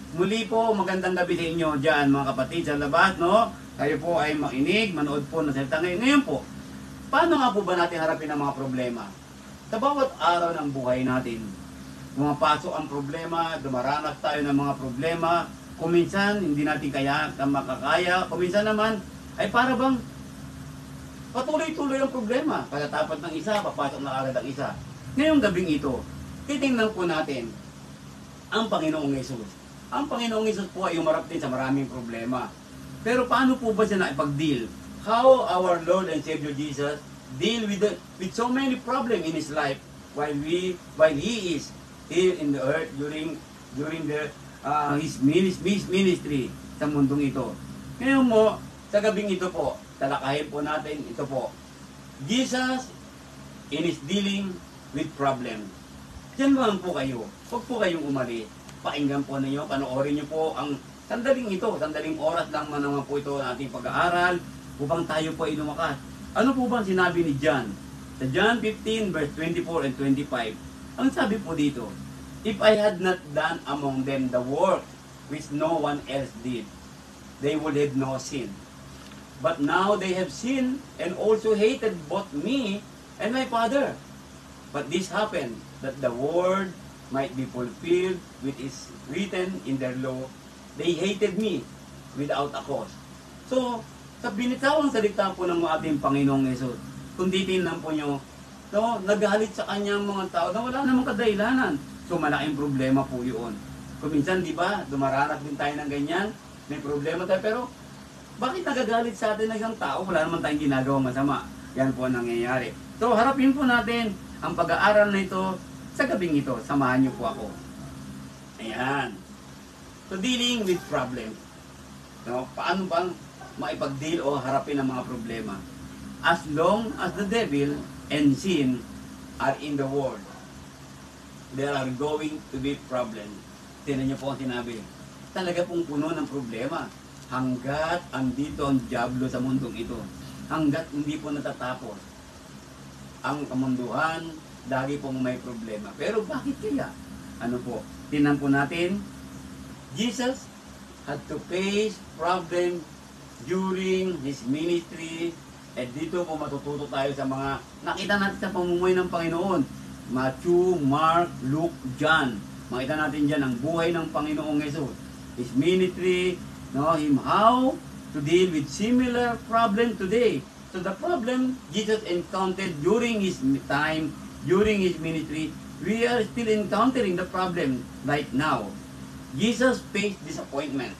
Muli po, magandang gabi sa inyo dyan mga kapatid sa labas, no? Kayo po ay makinig, manood po ng salita ngayon. Ngayon po, paano nga po ba natin harapin ang mga problema? Sa bawat araw ng buhay natin, pumapasok ang problema, dumaranas tayo ng mga problema, kuminsan hindi natin makakaya, kuminsan naman ay para bang patuloy-tuloy ang problema. Pagkatapos ng isa, papasok na agad ang isa. Ngayong gabing ito, titingnan po natin ang Panginoong Yesus. Ang Panginoong Yesus po ay umarap din sa maraming problema. Pero paano po ba siya naipag-deal? How our Lord and Savior Jesus deal with so many problems in His life while He is here in the earth during His ministry sa mundong ito. Ngayon mo, sa gabing ito po, talakayin po natin ito po. Jesus in His dealing with problem. Diyan lang po kayo. Huwag po kayong umalis. Pakinggan po ninyo, panoorin nyo po ang sandaling ito. Sandaling oras lang naman po ito ng ating pag-aaral upang tayo po ay lumakas. Ano po ba sinabi ni John? Sa John 15 verse 24 and 25. Ang sabi po dito, if I had not done among them the work which no one else did, they would have no sin. But now they have sinned and also hated both me and my Father. But this happened, that the word might be fulfilled which is written in their law. They hated me without a cause. So, sa binitawang salita po ng ating Panginoong Yesus, kung titingnan po nyo, no, nagalit sa kanyang mga tao na wala namang kadahilanan. So, malaking problema po yun. Kung minsan, di ba, dumaranas din tayo ng ganyan, may problema tayo, pero bakit nagagalit sa atin ng isang tao? Wala naman tayong ginagawang masama. Yan po ang nangyayari. So, harapin po natin ang pag-aaral na ito sa gabing ito. Samahan niyo po ako. Ayan. So, dealing with problem. No, paano bang maipag-deal o harapin ang mga problema? As long as the devil and sin are in the world, there are going to be problems. Tinan niyo po ang sinabi. Talaga pong puno ng problema. Hanggat andito ang diablo sa mundong ito. Hanggat hindi po natatapos ang kamunduhan, lagi pong may problema. Pero bakit kaya? Ano po? Tingnan po natin. Jesus had to face problem during His ministry. At dito po matututo tayo sa mga nakita natin sa pamumuhay ng Panginoon. Matthew, Mark, Luke, John. Makita natin dyan ang buhay ng Panginoong Jesus. His ministry, no, Him how to deal with similar problem today. So the problem Jesus encountered during His time, during His ministry, we are still encountering the problem right now. Jesus faced disappointment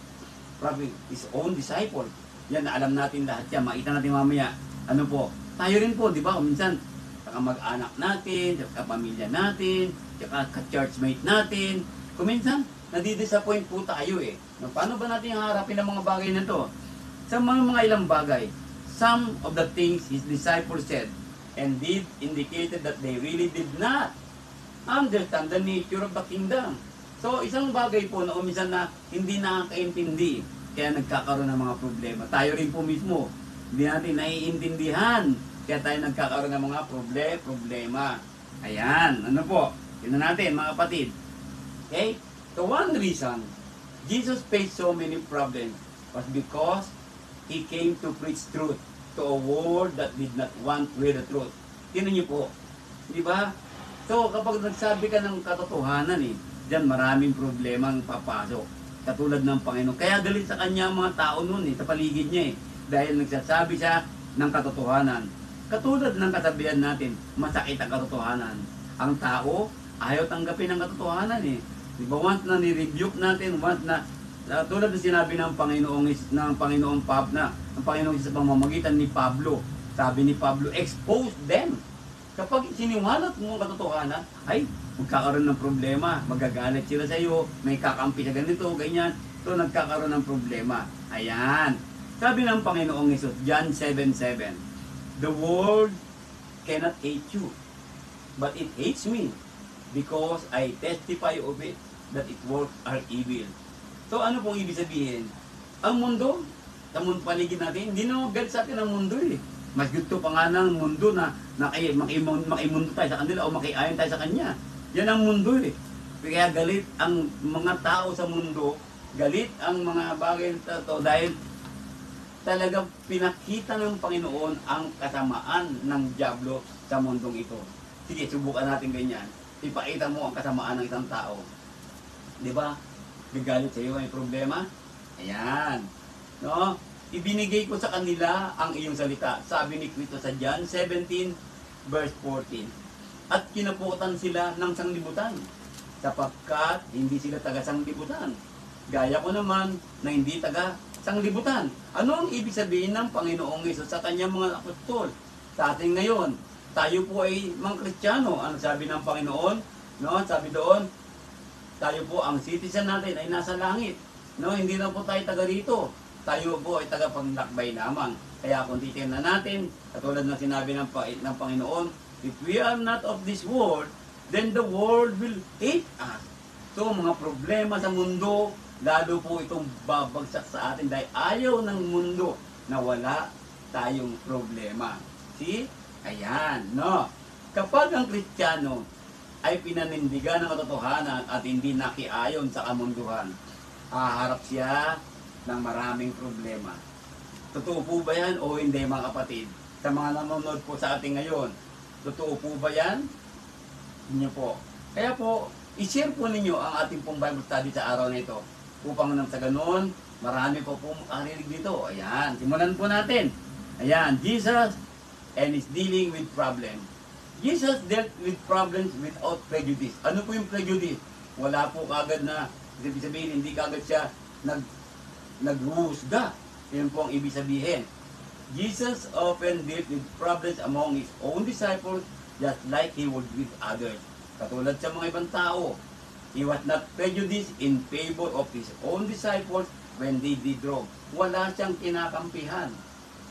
from His own disciples. Yan, alam natin lahat yan. Makita natin mamaya. Ano po? Tayo rin po, di ba? Minsan, saka mag-anak natin, saka pamilya natin, saka ka-churchmate natin. Kuminsan, nadidisappoint po tayo eh. No, paano ba natin harapin ang mga bagay na to? Sa mga ilang bagay, some of the things His disciples said and did indicated that they really did not understand the nature of the kingdom. So, isang bagay po na umisan na hindi nakakaintindi, kaya nagkakaroon ng mga problema. Tayo rin po mismo, hindi natin naiintindihan, kaya tayo nagkakaroon ng mga problema. Ayan, ano po? Tignan natin mga kapatid. Okay? So, one reason Jesus faced so many problems was because He came to preach truth to a world that did not want to hear the truth. Tingnan niyo po. Di ba? So, kapag nagsabi ka ng katotohanan diyan maraming problemang papasok. Katulad ng Panginoon. Kaya galit sa kanya ang mga tao noon sa paligid niya dahil nagsasabi siya ng katotohanan. Katulad ng kasabihan natin, masakit ang katotohanan. Ang tao, ayaw tanggapin ang katotohanan Di ba? Once na ni-rebuke natin, once na tulad ng sinabi ng Panginoong sa pamamagitan ni Pablo. Sabi ni Pablo, expose them. Kapag siniwalat mo ang katotohanan, ay magkakaroon ng problema. Magagalit sila sa iyo, may kakampi sa ganito, ganyan. So nagkakaroon ng problema. Ayan. Sabi ng Panginoong Hesus, John 7:7, the world cannot hate you, but it hates me, because I testify of it, that its works are evil. So ano pong ibig sabihin? Ang mundo, sa mundo paligid natin, hindi na magalit sa atin ang mundo Mas gusto pa nga ng mundo na makimundo tayo sa kanila o makiayon tayo sa kanya. Yan ang mundo Kaya galit ang mga tao sa mundo Galit ang mga bagay na to dahil talagang pinakita ng Panginoon ang kasamaan ng dyablo sa mundong ito. Sige, subukan natin ganyan. Ipakita mo ang kasamaan ng isang tao. Di ba? Gagalit sa iyo, may problema? Ayan. No? Ibinigay ko sa kanila ang iyong salita. Sabi ni Cristo sa John 17 verse 14. At kinaputan sila ng sanglibutan, sapagkat hindi sila taga sanglibutan. Gaya ko naman na hindi taga sanglibutan. Ano ang ibig sabihin ng Panginoong Hesus sa kanyang mga apostol? Sa atin ngayon, tayo po ay mga Kristiyano. Ano sabi ng Panginoon? No, sabi doon, tayo po ang citizen natin ay nasa langit. No, hindi na po tayo taga rito. Tayo po ay taga paglakbay lamang. Kaya kung titingnan natin, katulad ng sinabi ng Panginoon, if we are not of this world, then the world will hate us. So, mga problema sa mundo, lalo po itong babagsak sa atin dahil ayaw ng mundo na wala tayong problema. See? Ayan, no? Kapag ang Kristiyano ay pinanindigan ng katotohanan at hindi nakiayon sa kamunduhan, haharap siya ng maraming problema. Totoo po ba yan o hindi, mga kapatid? Sa mga nanonood po sa atin ngayon, totoo po ba yan? Hindi po. Kaya po, i-share po ninyo ang ating pong Bible study sa araw na ito. Upang nang sa ganun, marami po pong makarinig dito. Ayan, simulan po natin. Ayan, Jesus and is dealing with problems. Jesus dealt with problems without prejudice. Ano po yung prejudice? Wala po kagad na, ibig sabihin, hindi kagad siya naghuhusga. Yun po ang ibig sabihin. Jesus often dealt with problems among his own disciples just like he would with others. Katulad sa mga ibang tao, he was not prejudiced in favor of his own disciples when they did wrong. Wala siyang kinakampihan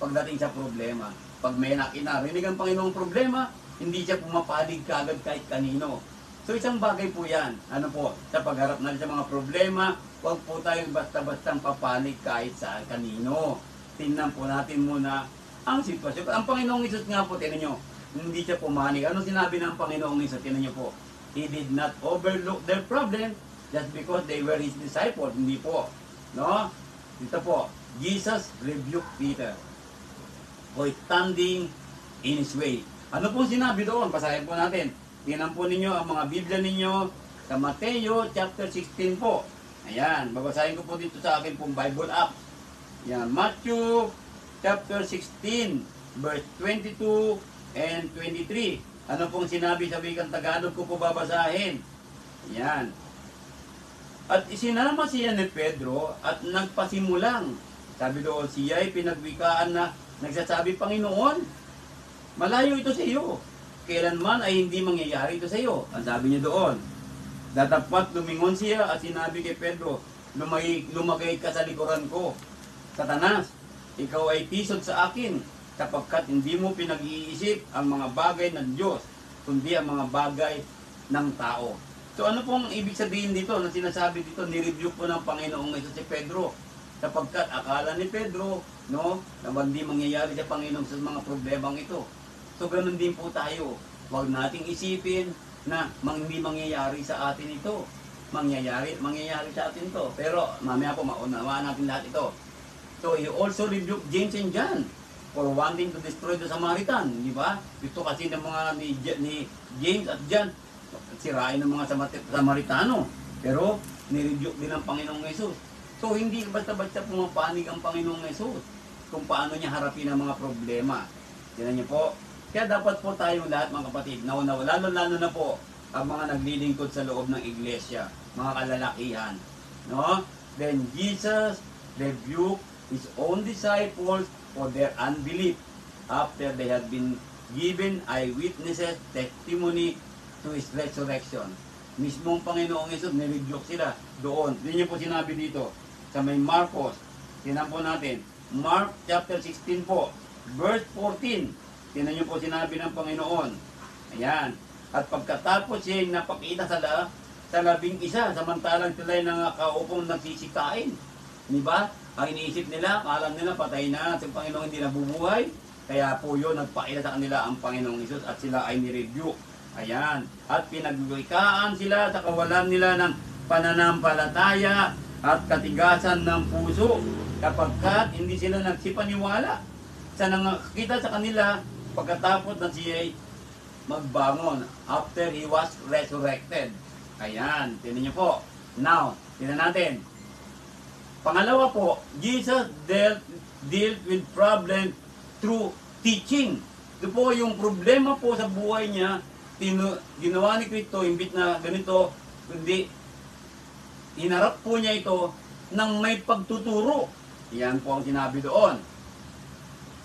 pagdating sa problema. Pag may narinig ang Panginoong problema, hindi siya pumapalig kaagad kahit kanino. So isang bagay po yan. Ano po, sa pagharap natin sa mga problema, huwag po tayong basta-bastang papalig kahit sa kanino. Tingnan po natin muna ang sitwasyon. Ang Panginoong Hesus nga po, tinan nyo, hindi siya pumanig. Ano sinabi ng Panginoong Hesus? Tinan nyo po, He did not overlook their problem just because they were His disciples. Hindi po. No? Dito po, Jesus rebuked Peter for standing in His way. Ano po sinabi doon? Basahin po natin. Tingnan po ninyo ang mga Biblia ninyo sa Mateo chapter 16 po. Ayan, babasahin ko po dito sa akin pong Bible app. Ayan, Matthew chapter 16 verse 22 and 23. Ano pong sinabi sa wikang Tagalog ko po babasahin? Ayan. At isinama siya ni Pedro at nagpasimulang. Sabi doon, siya ay pinagwikaan na nagsasabi, Panginoon, malayo ito sa iyo. Kailanman ay hindi mangyayari ito sa iyo. Ang sabi niya doon, datapat lumingon siya at sinabi kay Pedro, lumagay ka sa likuran ko. Satanas, ikaw ay tisod sa akin, sapagkat hindi mo pinag-iisip ang mga bagay ng Diyos, kundi ang mga bagay ng tao. So ano pong ibig sabihin dito, na sinasabi dito, nireview po ng Panginoong Hesus si Pedro, sapagkat akala ni Pedro, no, na hindi mangyayari sa Panginoon sa mga problemang ito. So ganun din po tayo, huwag nating isipin na hindi mangyayari sa atin ito. Mangyayari sa atin to. Pero mamaya po maunawaan natin lahat ito. So he also rebuked James and John for wanting to destroy the Samaritan, di ba? Gusto kasi ng mga ni James at John sirain ng mga Samaritano. Pero nirebuke din ng Panginoong Hesus. So hindi basta-basta pumapanig ang Panginoong Hesus kung paano niya harapin ang mga problema. Tingnan niyo po. Kaya dapat po tayong lahat, mga kapatid, lalo na po ang mga naglilingkod sa loob ng iglesia, mga kalalakihan. No? Then Jesus rebuked His own disciples for their unbelief after they had been given eyewitnesses testimony to His resurrection. Mismong Panginoong Hesus, nirebuke sila doon. Hindi niyo po sinabi dito sa may Marcos. Tingnan po natin. Mark chapter 16 po, verse 14. Tingnan niyo po sinabi ng Panginoon. Ayan. At pagkatapos siya napakita sa 11, samantalang sila ay nakaupong nagsisikain. Di ba? Ang iniisip nila, alam nila patay na, si Panginoon hindi nabubuhay. Kaya po yun, nagpakita sa kanila ang Panginoong Hesus at sila ay nirebuke. Ayan. At pinagwikaan sila sa kawalan nila ng pananampalataya at katigasan ng puso kapagkat hindi sila nagsipaniwala sa nakakita sa kanila pagkatapos na siya magbangon after he was resurrected. Ayan, tinan niyo po. Now, tinan natin. Pangalawa po, Jesus dealt with problem through teaching. Ito po yung problema po sa buhay niya, ginawa ni Kristo, imbit na ganito, kundi hinarap po niya ito ng may pagtuturo. Yan po ang sinabi doon.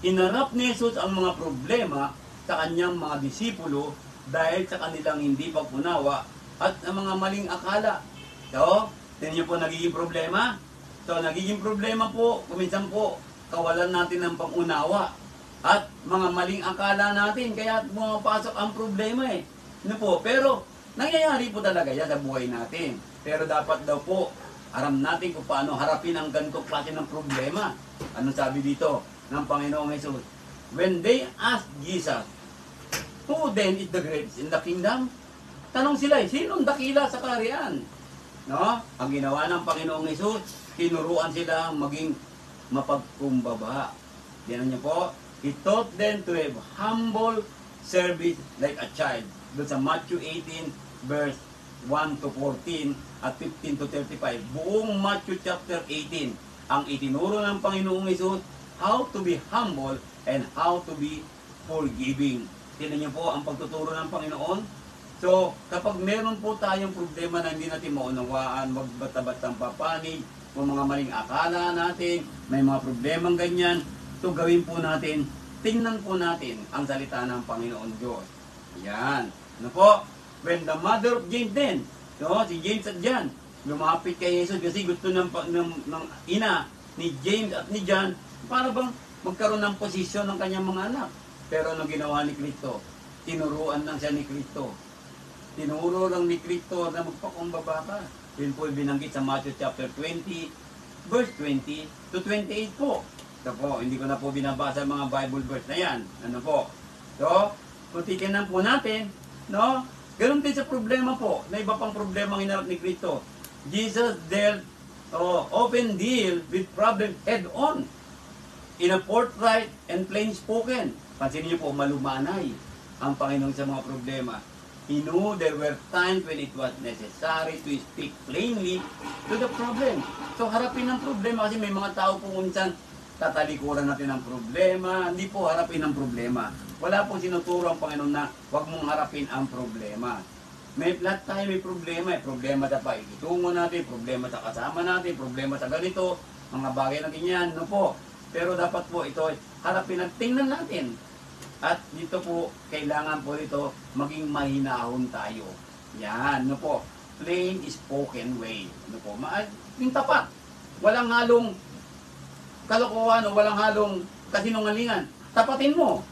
Hinarap ni Jesus ang mga problema sa kanyang mga disipulo dahil sa kanilang hindi pagpunawa at ang mga maling akala. So, tingnan niyo po nagiging problema. So, nagiging problema po, kuminsan po, kawalan natin ng pangunawa at mga maling akala natin, kaya pumapasok ang problema eh. Ano po? Pero, nangyayari po talaga yan sa buhay natin. Pero dapat daw po, aram natin kung paano harapin ang ganitong klase ng problema. Ano sabi dito ng Panginoong Jesus? When they asked Jesus, who then is the greatest in the kingdom? Tanong sila, sinong dakila sa kaharian? No? Ang ginawa ng Panginoong Jesus, tinuruan sila maging mapagkumbaba. Yan niyo po. He taught them to have humble service like a child. Doon sa Matthew 18 verse 1 to 14 at 15 to 35. Buong Matthew chapter 18 ang itinuro ng Panginoong Hesus how to be humble and how to be forgiving. Tingnan niyo po ang pagtuturo ng Panginoon. So, kapag meron po tayong problema na hindi natin maunawaan, magbata-batang papanig, kung mga maling akala natin, may mga problemang ganyan, so gawin po natin, tingnan po natin ang salita ng Panginoon Diyos. Yan. Ano po? When the mother of James then, so, si James at John, lumapit kay Jesus kasi gusto ng ina ni James at ni John para bang magkaroon ng posisyon ng kanyang mga anak. Pero ano ginawa ni Kristo? Tinuruan lang siya ni Kristo. Tinuro lang ni Kristo na magpakumbaba ka. Yun po binanggit sa Matthew chapter 20, verse 20 to 28 po. Ito po, hindi ko na po binabasa mga Bible verse na yan. Ano po? So, kung titignan po natin, no? Ganun din sa problema po, na iba pang problema ang hinarap ni Kristo. Jesus often deal with problem head on in a forthright and plain spoken. Pansinin niyo po, malumanay ang Panginoon sa mga problema. He knew there were times when it was necessary to speak plainly to the problem. So harapin ang problema kasi may mga tao po minsan tatalikuran natin ang problema. Hindi po harapin ang problema. Wala pong sinuturo ang Panginoon na huwag mong harapin ang problema. May lahat tayo may problema. Problema sa paikitungo natin, problema sa kasama natin, problema sa ganito, mga bagay na ganyan. No po. Pero dapat po ito harapin at tingnan natin. At dito po, kailangan po ito maging mahinahon tayo. Yan, no po. Plain spoken way. No po. Yung tapat. Walang halong kalokohan o walang halong kasinungalingan. Tapatin mo.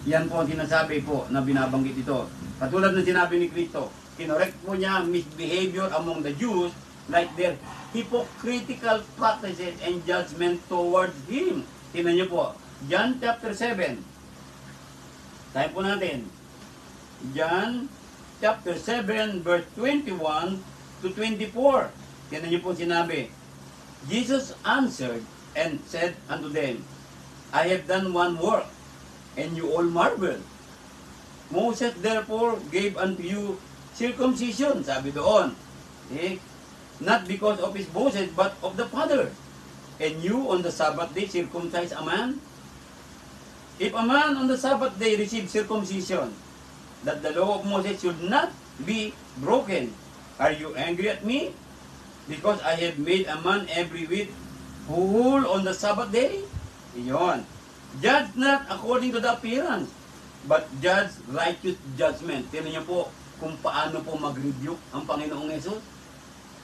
Yan po ang sinasabi po na binabanggit ito. Katulad ng sinabi ni Kristo, kinorek po niya misbehavior among the Jews like their hypocritical practices and judgment towards Him. Tingnan niyo po, John chapter 7. Tayo po natin. John chapter 7 verse 21 to 24. Tingnan niyo po sinabi. Jesus answered and said unto them, I have done one work, and you all marvel. Moses therefore gave unto you circumcision, sabi doon. Okay? Not because of his Moses, but of the Father. And you on the Sabbath day circumcise a man? If a man on the Sabbath day receives circumcision, that the law of Moses should not be broken, are you angry at me? Because I have made a man every week whole on the Sabbath day? Iyon. Judge not according to the appearance, but judge righteous judgment. Tingnan niyo po kung paano po mag-rebuke ang Panginoong Hesus.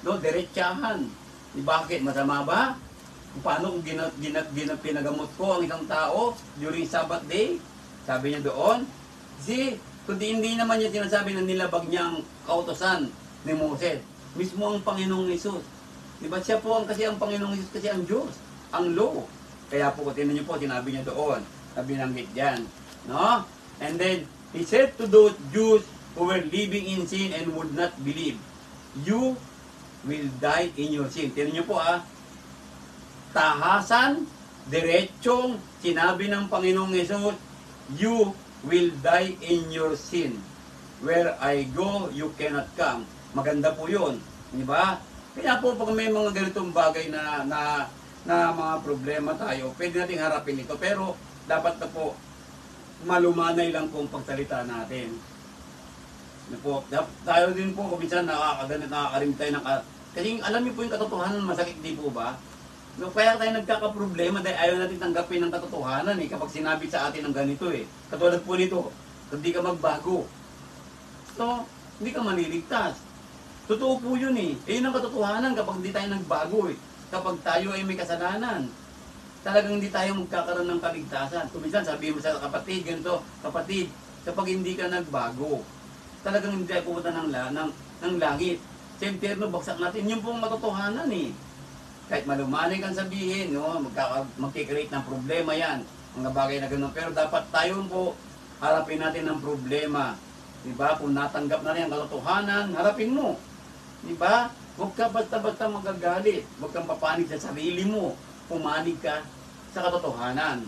No, diretsahan. Bakit? Masama ba? Kung paano kung pinagamot ko ang isang tao during Sabbath day? Sabi niya doon. Kasi, kundi hindi naman niya sinasabi na nilabag niya ang kautosan ni Moses. Mismo ang Panginoong Hesus. Diba siya po kasi ang Panginoong Hesus kasi ang Diyos. Ang law. Kaya po, tinan niyo po, sinabi niya doon. Sabi binanggit diyan. No? And then, he said to those Jews who were living in sin and would not believe, you will die in your sin. Tignan niyo po tahasan, diretsong sinabi ng Panginoong Hesus, you will die in your sin. Where I go, you cannot come. Maganda po yun. Di ba? Kaya po pag may mga ganitong bagay na mga problema tayo, pwede nating harapin ito. Pero dapat na po malumanay lang po ang pagsalita natin. Po, tayo din po kung minsan nakakarim tayo kasi alam niyo po yung katotohanan, masakit di po ba? No, kaya tayo nagkakaproblema dahil ayaw natin tanggapin ng katotohanan kapag sinabi sa atin ng ganito Katulad po nito, hindi ka magbago. So, hindi ka maliligtas. Totoo po yun Yun ang katotohanan kapag hindi tayo nagbago Kapag tayo ay may kasalanan. Talagang hindi tayo magkakaroon ng kaligtasan. Kung minsan sabi mo sa kapatid, ganito, kapatid, kapag hindi ka nagbago, talagang hindi tayo pumunta ng langit. Sa impyerno, baksak natin. Yun pong katotohanan Kahit malumanay kang sabihin, magkikreate ng problema yan. Mga bagay na gano'n. Pero dapat tayo po, harapin natin ang problema. Diba? Kung natanggap na rin ang katotohanan, harapin mo. Diba? Huwag ka basta-basta magagalit. Huwag kang papanig sa sarili mo. Pumanig ka sa katotohanan.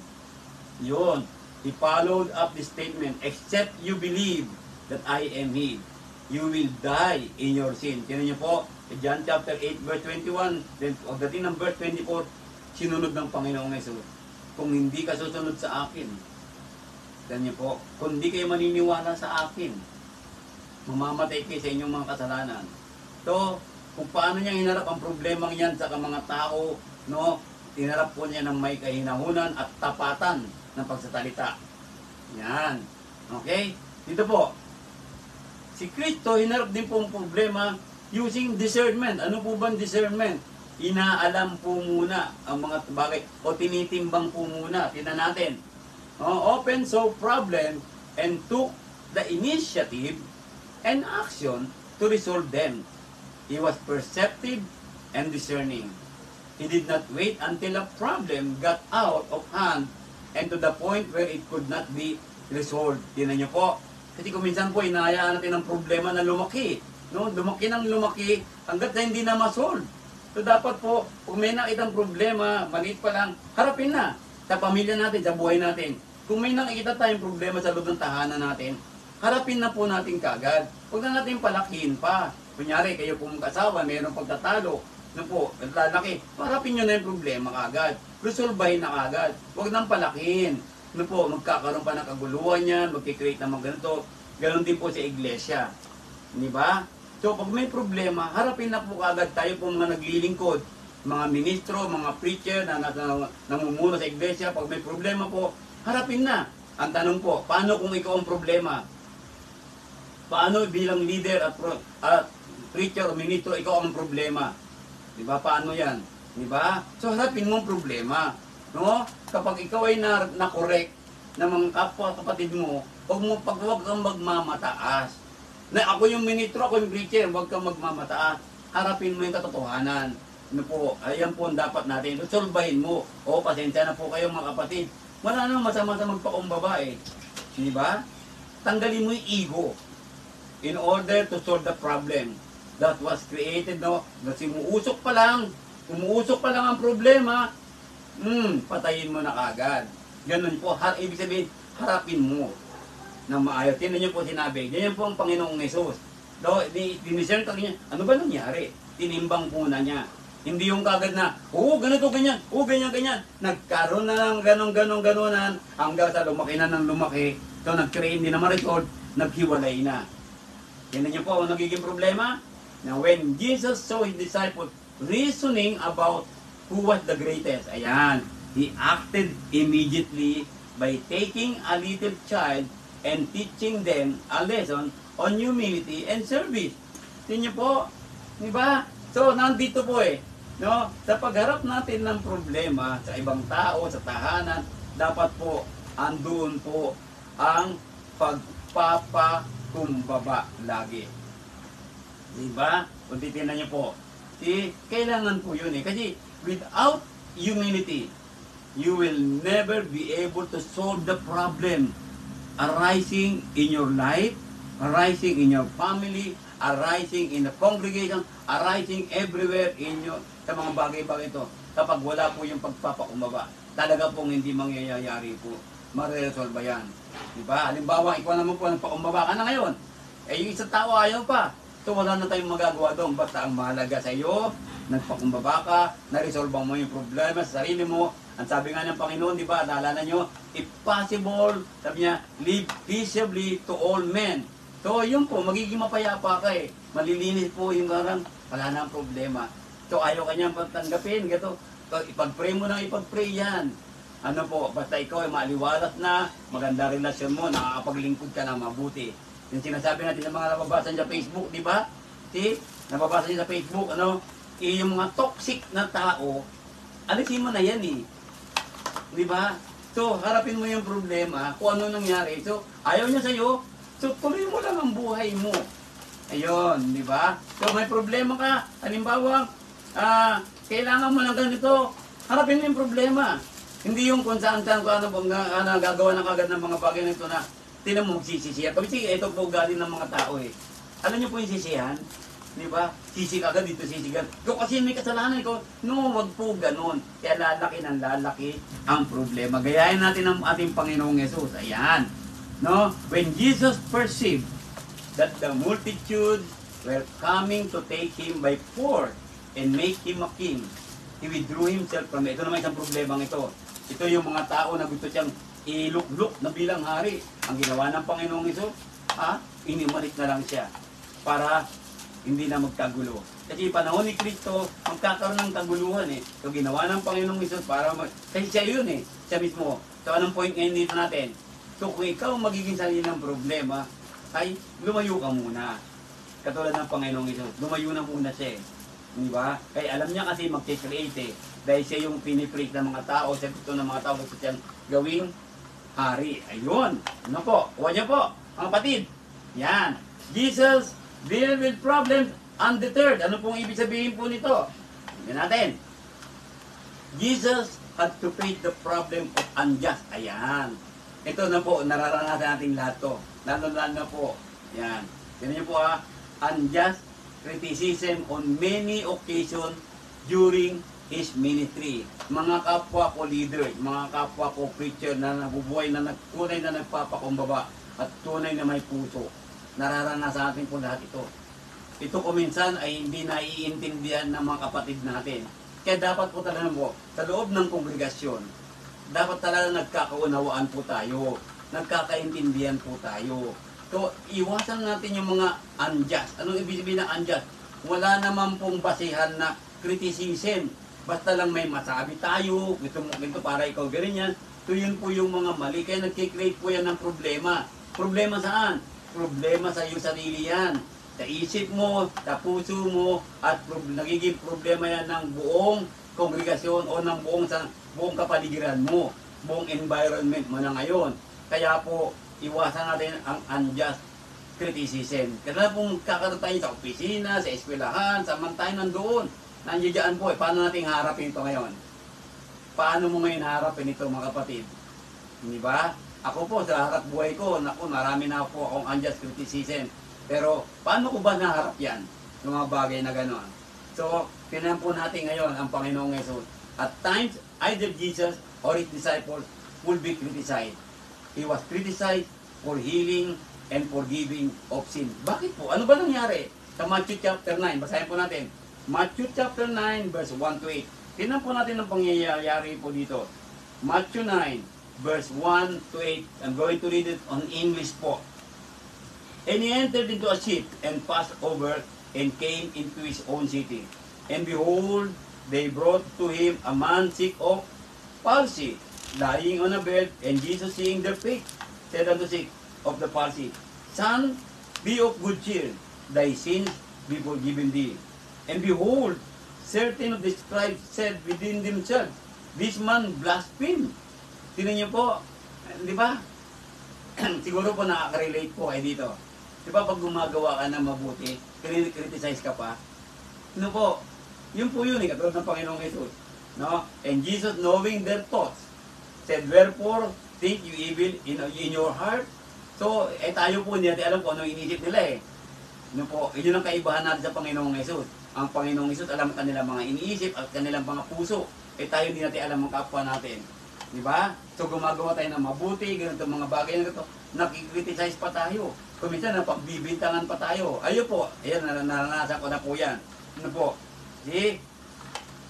Yun. He followed up the statement, except you believe that I am He, you will die in your sin. Tinan niyo po, John chapter 8 verse 21, then pagdating ng verse 24, sinunod ng Panginoong Hesus. Kung hindi ka susunod sa akin, tinan niyo po, kung hindi kayo maniniwala sa akin, mamamatay kayo sa inyong mga kasalanan. So, kung paano niya hinarap ang problemang yan sa mga tao, hinarap po niya ng may kahinahunan at tapatan ng pagsasalita. Yan. Okay? Dito po, si Kristo hinarap din po ang problema using discernment. Ano po ba discernment? Inaalam po muna ang mga bagay o tinitimbang po muna. Tingnan natin. Open solve problem and took the initiative and action to resolve them. He was perceptive and discerning. He did not wait until a problem got out of hand and to the point where it could not be resolved. Tingnan niyo po. Kasi kung minsan po, inahayaan natin ang problema na lumaki. Lumaki ng lumaki hanggat na hindi na masolve. So dapat po, kung may nakitang problema, maliit pa lang, harapin na sa pamilya natin, sa buhay natin. Kung may nakikita tayong problema sa loob ng tahanan natin, harapin na po natin kagad. Huwag na natin palakihin pa. Kunyari, kayo po mong kasawa, mayroong pagtatalo, lalaki, harapin nyo na yung problema kagad. Resolbahin na kagad. Huwag nang palakihin. Magkakaroon pa ng kaguluhan yan, magkikreate ng mga ganito. Ganon din po sa iglesia. Di ba? So, pag may problema, harapin na po kagad tayo po mga naglilingkod, mga ministro, mga preacher na namumuno sa iglesia. Pag may problema po, harapin na. Ang tanong po, paano kung ikaw ang problema? Paano bilang leader at preacher o ministro, ikaw ang problema? Di ba? Paano yan? Di ba? So, harapin mo ang problema. Kapag ikaw ay na-correct ng mga kapwa kapatid mo, huwag kang magmamataas. Na ako yung ministro, ako yung preacher, huwag kang magmamataas. Harapin mo yung katotohanan. Ayan po ang dapat natin. Resolbahin mo. Pasensya na po kayo mga kapatid. Wala namang masama sa magpakumbaba Di ba? Tanggalin mo yung ego in order to solve the problem that was created, Kasi umuusok pa lang ang problema, patayin mo na kagad. Ganun po, ibig sabihin, harapin mo na maayos. Tingnan niyo po sinabi, ganyan po ang Panginoong Hesus. Diniscern ka niya, ano ba nangyari? Tinimbang muna niya. Hindi yung kagad na, ganito, ganyan, ganyan. Nagkaroon na ng ganon-ganon-ganonan hanggang sa lumaki na ng lumaki. So, nag-create, hindi na ma-record, naghiwalay na. Tingnan niyo po ang nagiging problema. Now, when Jesus saw His disciples reasoning about who was the greatest, ayan, He acted immediately by taking a little child and teaching them a lesson on humility and service. Tingnan niyo po, di ba? So, nandito po sa pagharap natin ng problema sa ibang tao, sa tahanan, dapat po, andun po ang pagpapakumbaba lagi. Di ba? Kung titignan niyo po, kailangan po yun Kasi without humility, you will never be able to solve the problem arising in your life, arising in your family, arising in the congregation, arising everywhere in your, sa mga bagay-bagay ito. Kapag wala po yung pagpapakumbaba, talaga pong hindi mangyayari po. Mareresolve yan. Diba? Halimbawa, ikaw naman po nagpakumbaba ka na ngayon. Eh, yung isang tao ayaw pa. So, wala na tayong magagawa doon. Basta ang mahalaga sa iyo, nagpakumbaba ka, naresolve mo yung problema sa sarili mo. Ang sabi nga ng Panginoon, di ba, naalala nyo, if possible, sabi niya, live peaceably to all men. So, yun po, magiging mapayapa ka eh. Malilinis po yung garang, wala na ang problema. So, ayaw kanyang tanggapin, gato. So, ipag-pray mo nang ipag-pray yan. Ano po, basta ikaw ay maliwalas na, maganda relasyon mo, nakakapaglingkod ka na mabuti. Yung sinasabi natin ng mga nababasa sa Facebook, di ba? See? Nababasa niyo sa Facebook, ano? Yung mga toxic na tao, alisin mo na yan eh. Di ba? So, harapin mo yung problema, kung ano nangyari. So, ayaw niya sa'yo, so tuloy mo lang ang buhay mo. Ayun, di ba? So, may problema ka, halimbawa, kailangan mo ng ganito, harapin mo yung problema. Hindi yung kung saan-saan ko gagawa ng kagad ng mga bagay na ito na tinan mo magsisisihan. Kasi ito po galing ng mga tao eh. Alam niyo po yung sisihan? Di ba? Sisig agad dito, sisigan. Ikaw kasi may kasalanan, ikaw, no, wag po ganun. Kaya lalaki ng lalaki ang problema. Gayahin natin ang ating Panginoong Yesus. Ayan. No? When Jesus perceived that the multitude were coming to take him by force and make him a king, he withdrew himself from it. Ito naman isang problemang ito. Ito yung mga tao na gusto siyang ilukluk na bilang hari. Ang ginawa ng Panginoong Yesus, inimalik na lang siya para hindi na magkagulo. Kasi panahon ni Kristo, magkakaroon ng kaguluhan eh. So ginawa ng Panginoong Yesus para kasi siya yun eh, siya mismo. So anong point ngayon dito natin? So kung ikaw magiging sarili ng problema, ay lumayo ka muna. Katulad ng Panginoong Yesus, lumayo na muna siya eh. Di ba? Kaya alam niya kasi mag-create eh. Dahil siya yung pinipreach ng mga tao, siya gusto ng mga tao gusto siyang gawing hari. Ayun. Ano po? Huwag niyo po, mga kapatid. Yan. Jesus deal with problems undeterred. Ano pong ibig sabihin po nito? Tingnan natin. Jesus had to face the problem of unjust. Ayan. Ito na po, nararanasan natin lahat to. Lalo-lalo na po. Yan. Tingnan niyo po unjust criticism on many occasions during his ministry. Mga kapwa ko leaders, mga kapwa ko preacher na nabubuhay na tunay na nagpapakumbaba at tunay na may puso. Nararanasan natin po lahat ito. Ito kuminsan ay hindi naiintindihan ng mga kapatid natin. Kaya dapat po talaga po, sa loob ng kongregasyon, dapat talaga nagkakaunawaan po tayo. Nagkakaintindihan po tayo. So, iwasan natin yung mga unjust. Anong ibig sabihin ng unjust? Wala naman pong basihan na criticism. Basta lang may masabi tayo, gusto mo ganito para ikaw ganyan. So, yun po yung mga mali. Kaya nagkikreate po yan ng problema. Problema saan? Problema sa iyong sarili yan. Sa isip mo, sa puso mo, at nagiging problema yan ng buong kongregasyon o ng buong kapaligiran mo, buong environment mo na ngayon. Kaya po, iwasan natin ang unjust criticism. Kaya kung kakaroon tayo sa opisina, sa eskwelahan, saan tayo nandoon, nandiyan po, paano natin harapin ito ngayon? Paano mo ngayon harapin ito mga kapatid? Hindi ba? Ako po, sa harap buhay ko, naku, marami na po akong unjust criticism. Pero, paano ko ba naharap yan? Yung mga bagay na gano'n. So, tinan po natin ngayon ang Panginoong Yesus. At times, either Jesus or His disciples will be criticized. He was criticized for healing and forgiving of sin. Bakit po? Ano ba nangyari? Sa Matthew chapter 9, basahin po natin. Matthew chapter 9, verse 1 to 8. Tingnan po natin ang pangyayari po dito. Matthew 9, verse 1 to 8. I'm going to read it on English po. And he entered into a ship and passed over and came into his own city. And behold, they brought to him a man sick of palsy, lying on a bed, and Jesus, seeing their faith, said unto sick of the palsy, Son, be of good cheer, thy sins be forgiven thee. And behold, certain of the scribes said within themselves, This man blasphemed. Tingnan niyo po, di ba? Siguro po nakaka-relate po kayo dito. Di ba pag gumagawa ka na mabuti, criticize ka pa? Ano po? Yun po yun katulad ng Panginoong Jesus. No? And Jesus, knowing their thoughts, said, Wherefore think you evil in your heart? So, tayo po hindi natin alam kung ano inisip nila eh. Ano po, yun ang kaibahan natin sa Panginoong Hesus. Ang Panginoong Hesus alam kanilang mga iniisip at kanilang mga puso. Eh tayo hindi natin alam ang kapwa natin. Di ba? So gumagawa tayo ng mabuti, ganito mga bagay na ito. Nakikriticize pa tayo. Kuminsan napagbibintangan pa tayo. Ayun po, ayan, naranasan ko na po yan. Ano po? See?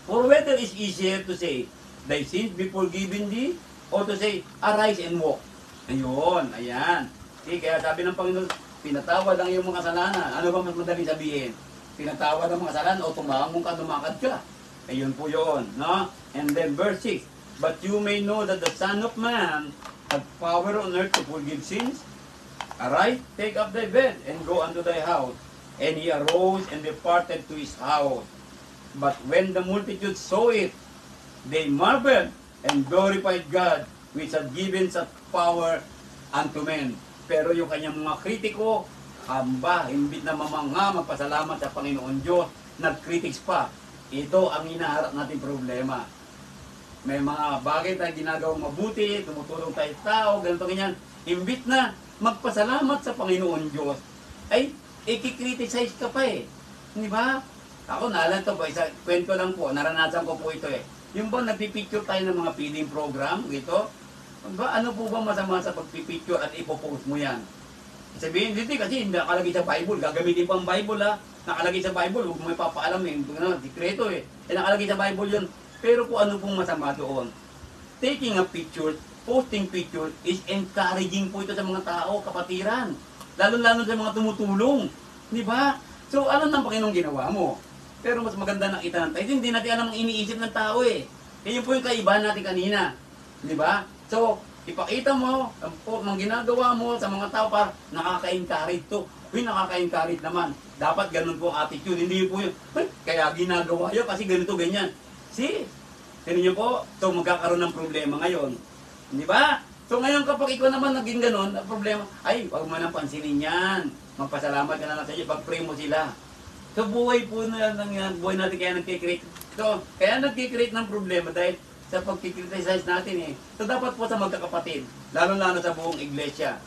For whether is easier to say, thy sins be forgiven thee, or to say, arise and walk. Ayun, ayan. See, kaya sabi ng Panginoon, pinatawad ang iyong mga kasalanan. Ano ba mas madali sabihin? Pinatawad ang mga kasalanan o tumangon ka, lumakad ka. Ayun po yun, no? And then verse 6, but you may know that the Son of Man hath power on earth to forgive sins. Arise, take up thy bed, and go unto thy house. And he arose and departed to his house. But when the multitude saw it, they marveled and glorified God, which had given such power unto men. Pero yung kanyang mga kritiko, hamba, imbit na mamangha, magpasalamat sa Panginoon Diyos, nag-critics pa. Ito ang hinaharap natin problema. May mga bagay tayong ginagawang mabuti, tumutulong tayo sa tao, ganito ganyan. Imbit na magpasalamat sa Panginoon Diyos, ay ikikriticize ka pa eh. Di ba? Ako naalala to po, isa, kwento lang po, naranasan ko po ito eh. Yung ba nagpipicture tayo ng mga feeding program, ito, ba, ano po ba masama sa pagpipicture at ipopost mo yan? Sabihin, hindi kasi hindi nakalagay sa Bible, gagamitin pa ang Bible ha. Nakalagay sa Bible, huwag mo ipapaalam eh, sikreto eh. Nakalagay sa Bible yun. Pero kung ano pong masama doon, taking a picture, posting picture is encouraging po ito sa mga tao, kapatiran. Lalo-lalo sa mga tumutulong. Di ba? So, ano nang Panginoong ginawa mo? Pero mas maganda nakita ng tayo. Hindi natin alam ang iniisip ng tao eh. Yun po yung kaibahan natin kanina. Di ba? So, ipakita mo ang ginagawa mo sa mga tao para nakaka-encourage to. Uy, nakaka-encourage naman. Dapat ganun po ang attitude. Hindi po yung, kaya ginagawa yun kasi ganito, ganyan. See? Tignan niyo po, so magkakaroon ng problema ngayon. Di ba? So ngayon kapag ikaw naman naging ganun, ang problema, ay, huwag mo nang pansinin yan. Magpasalamat ka na lang sa iyo, pag-pray mo sila. So buhay po na lang, buhay natin kaya nagkikreate. So, kaya nagkikreate ng problema dahil sa pagkikriticize natin eh. So dapat po sa magkakapatid, lalo-lalo sa buong iglesia,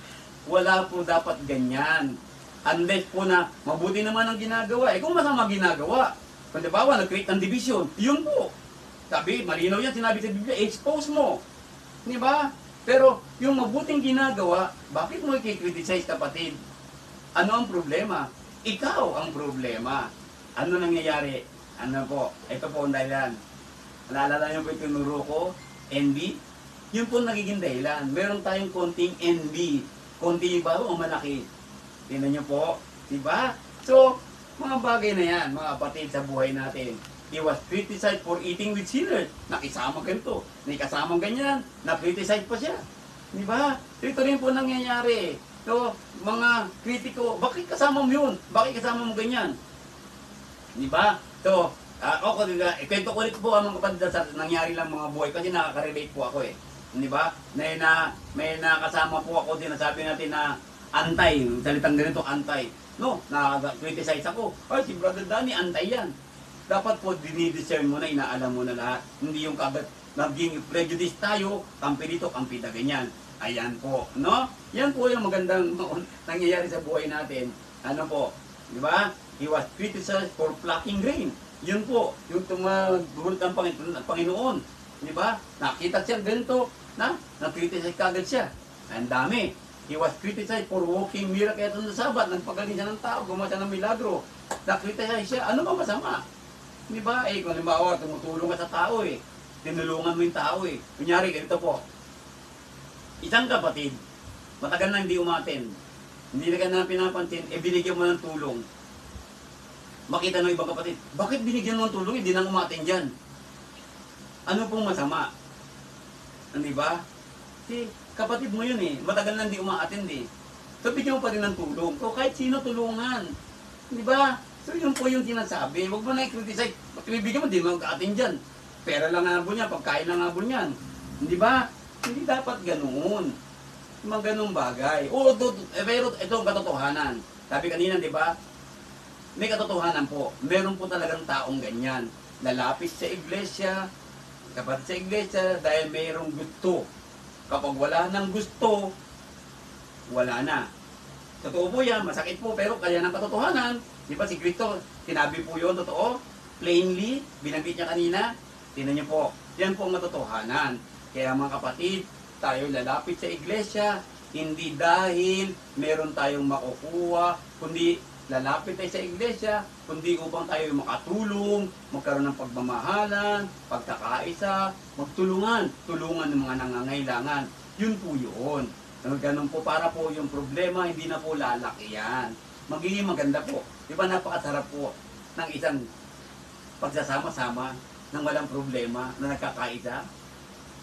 wala po dapat ganyan. Unless po na mabuti naman ang ginagawa. Eh kung masama ginagawa, kung dibawa, nag-create ng division, yun po. Sabi, malinaw yan, sinabi sa Biblia, expose mo. Di ba? Pero yung mabuting ginagawa, bakit mo i-criticize kapatid? Ano ang problema? Ikaw ang problema. Ano nangyayari? Ano po? Ito po ang dahilan. Naalala niyo po yung tinuro ko? Envy? Yun po nagiging dahilan. Meron tayong konting envy. Konti ba o malaki? Tingnan niyo po. Diba? So, mga bagay na yan, mga kapatid sa buhay natin. He was criticized for eating with sinners. Nakisama ganito. Nakisama ganyan. Na-criticize pa siya. Diba? So, ito rin po nangyayari. So, mga kritiko, bakit kasama mo yun? Bakit kasama mo ganyan? Diba? So, ako, ikwento ko ulit po ang mga kapatid sa nangyari lang mga buhay kasi nakaka-relate po ako eh. Di ba? May nakasama po ako din na sabi natin na antay, salitang ganito, antay. No, na-criticize ako. Ay, si Brother Danny, antay yan. Dapat po dinidiscern mo na, inaalam mo na lahat. Hindi yung kagat, naging prejudice tayo, kampi dito, kampi na ganyan. Ayan po, no? Yan po yung magandang nangyayari sa buhay natin. Ano po, di ba? He was criticized for plucking grain. Yun po, yung tumagulot ng Panginoon. Di ba? Nakita siya ganito, na-criticize kagad siya. Ang dami. He was criticized for walking miracle on the Sabbath. Nagpagaling siya ng tao, gumawa siya ng milagro. Na-criticize siya. Ano ba masama? Di ba? Eh, kung halimbawa, tumutulong ka sa tao eh. Tinulungan mo yung tao eh. Kunyari, ganito po. Isang kapatid, matagal na hindi umaten. Hindi na ka na pinapansin, eh binigyan mo ng tulong. Makita ng ibang kapatid, bakit binigyan mo ng tulong? Hindi na umaten dyan. Ano pong masama? Di ba? Si kapatid mo yun eh, matagal na hindi umaattend eh. So bigyan mo pa rin ng tulong. So kahit sino tulungan. Di ba? So yun po yung sinasabi. Huwag mo na i-criticize. Bakit bibigyan mo, hindi mo mag-attend dyan. Pera lang nga po niyan, pagkain lang nga po niyan. Di ba? Hindi dapat ganoon. Mga ganung bagay. O, pero ito ang katotohanan. Sabi kanina, di ba? May katotohanan po. Meron po talagang taong ganyan. Lalapit sa iglesia, kapatid sa iglesia, dahil mayroong gusto. Kapag wala nang gusto, wala na. Totoo po yan, masakit po, pero kaya ng katotohanan. Di ba si Kristo, sinabi po yun, totoo, plainly, binanggit niya kanina. Tingnan niyo po, yan po ang katotohanan. Kaya mga kapatid, tayo lalapit sa iglesia, hindi dahil meron tayong makukuha, kundi lalapit tayo sa iglesia, kundi upang tayo makatulong, magkaroon ng pagmamahalan, pagkakaisa, magtulungan, tulungan ng mga nangangailangan. Yun po yun. Ganun po, para po yung problema, hindi na po lalaki yan. Magiging maganda po. Di ba napakasarap po ng isang pagsasama-sama nang walang problema na nagkakaisa?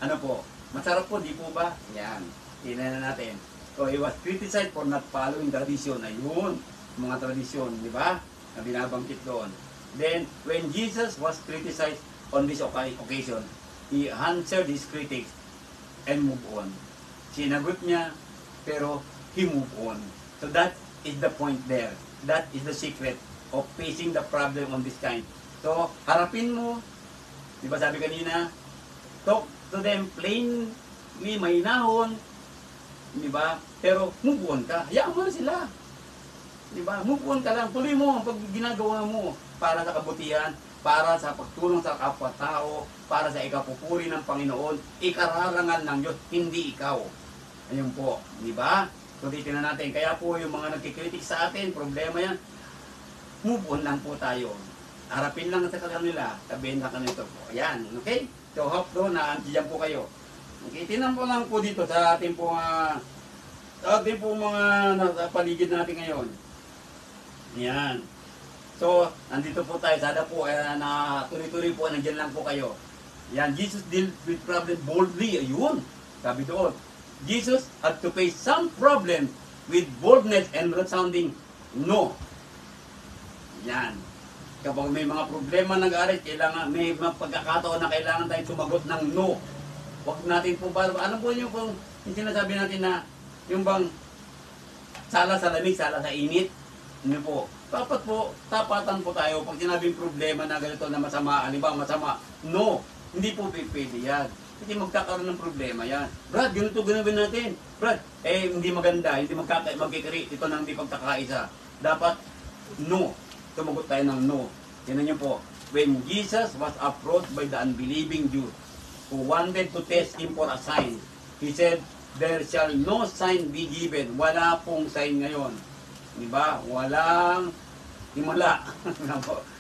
Ano po? Masarap po, di po ba? Yan. Tingnan na natin. So, he was criticized for not following tradition. Ayun, mga tradisyon, di ba? Na binabanggit doon. Then, when Jesus was criticized on this occasion, he answered his critics and moved on. Sinagot niya, pero he moved on. So that is the point there. That is the secret of facing the problem on this kind. So, harapin mo, di ba sabi kanina, talk to them plainly, mahinahon, di ba? Pero move on ka, hayaan mo na sila. Di ba? Move on ka lang, tuloy mo ang pag ginagawa mo para sa kabutihan, para sa pagtulong sa kapwa-tao, para sa ikapupuri ng Panginoon, ikararangal ng Diyos, hindi ikaw. Ayun po, di ba? So, titignan natin. Kaya po yung mga nagkikritik sa atin, problema yan, move on lang po tayo. Harapin lang sa kanila, sabihin na kanito po. Ayan, okay? So, hope doon na andiyan po kayo. Okay, tinan po lang po dito sa ating po mga nasa paligid natin ngayon. Ayan. So, nandito po tayo. Sana po, na tuloy-tuloy po, nandiyan lang po kayo. Yan, Jesus dealt with problem boldly. Ayun, sabi doon. Jesus had to face some problem with boldness and resounding no. Yan. Kapag may mga problema nag-aaral, kailangan, may mga pagkakataon na kailangan tayo sumagot ng no. Huwag natin po ba, ano po yung sinasabi natin na, yung bang sala sa lamig, sala sa init? Ano po? Dapat po, tapatan po tayo. Pag sinabing problema na ganito na masama, halimbawa masama, no. Hindi po pwede yan. Hindi magkakaroon ng problema yan. Brad, ganito gawin natin. Brad, hindi maganda, hindi magkikreate ito ng hindi pagkakaisa. Dapat, no. Tumagot tayo ng no. Tinan niyo po, when Jesus was approached by the unbelieving Jews who wanted to test him for a sign, he said, there shall no sign be given. Wala pong sign ngayon. Diba? Walang himala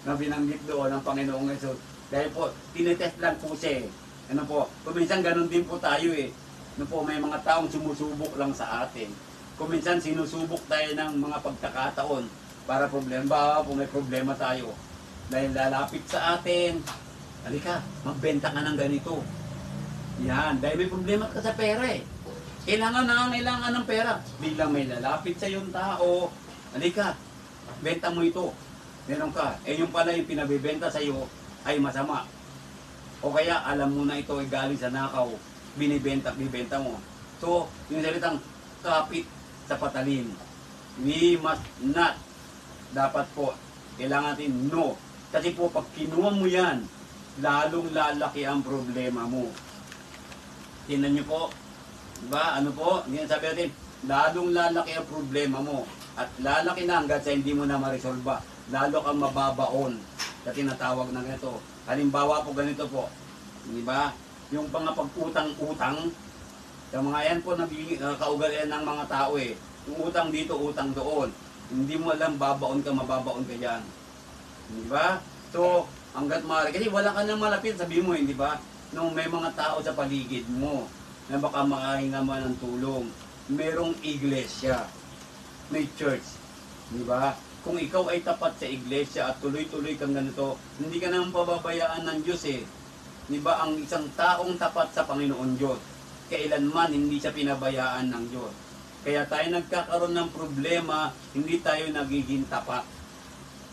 na binanggit doon ng Panginoong Jesus. Dahil po, tinetest lang po siya. Ano po, kuminsan ganun din po tayo eh. Ano po, may mga taong sumusubok lang sa atin. Kuminsan sinusubok tayo ng mga pagkakataon para problema. Ba, kung may problema tayo, dahil lalapit sa atin, halika, magbenta ka ng ganito. Yan, dahil may problema ka sa pera eh. Kailangan ng pera. Biglang may lalapit sa yung tao, halika, benta mo ito. Meron ka. Yung pala yung pinabibenta sa iyo ay masama. O kaya alam mo na ito ay galing sa nakaw, bibenta mo. So, yung salitang kapit sa patalim. We must not. Dapat po, kailangan natin no. Kasi po, pag kinuha mo yan, lalong lalaki ang problema mo. Tingnan nyo po, diba? Ano po? Yan sabi natin, lalong lalaki ang problema mo. At lalaki na hanggang sa hindi mo na ma-resolve. Lalo kang mababaon sa tinatawag na ganito. Halimbawa po ganito po, di ba? Yung mga pag-utang-utang, yung mga yan po kaugalian ng mga tao eh. Yung utang dito, utang doon. Hindi mo alam, babaon ka, mababaon ka dyan. Di ba? So, hanggat maaari, kasi wala ka nang malapit, sabi mo, hindi ba? Nung may mga tao sa paligid mo, na baka makahinga mo ng tulong, merong iglesia, may church, di ba? Kung ikaw ay tapat sa iglesia at tuloy-tuloy kang ganito, hindi ka naman pababayaan ng Diyos eh. Di ba, ang isang taong tapat sa Panginoon Diyos, kailanman hindi siya pinabayaan ng Diyos. Kaya tayo nagkakaroon ng problema, hindi tayo nagiging tapat.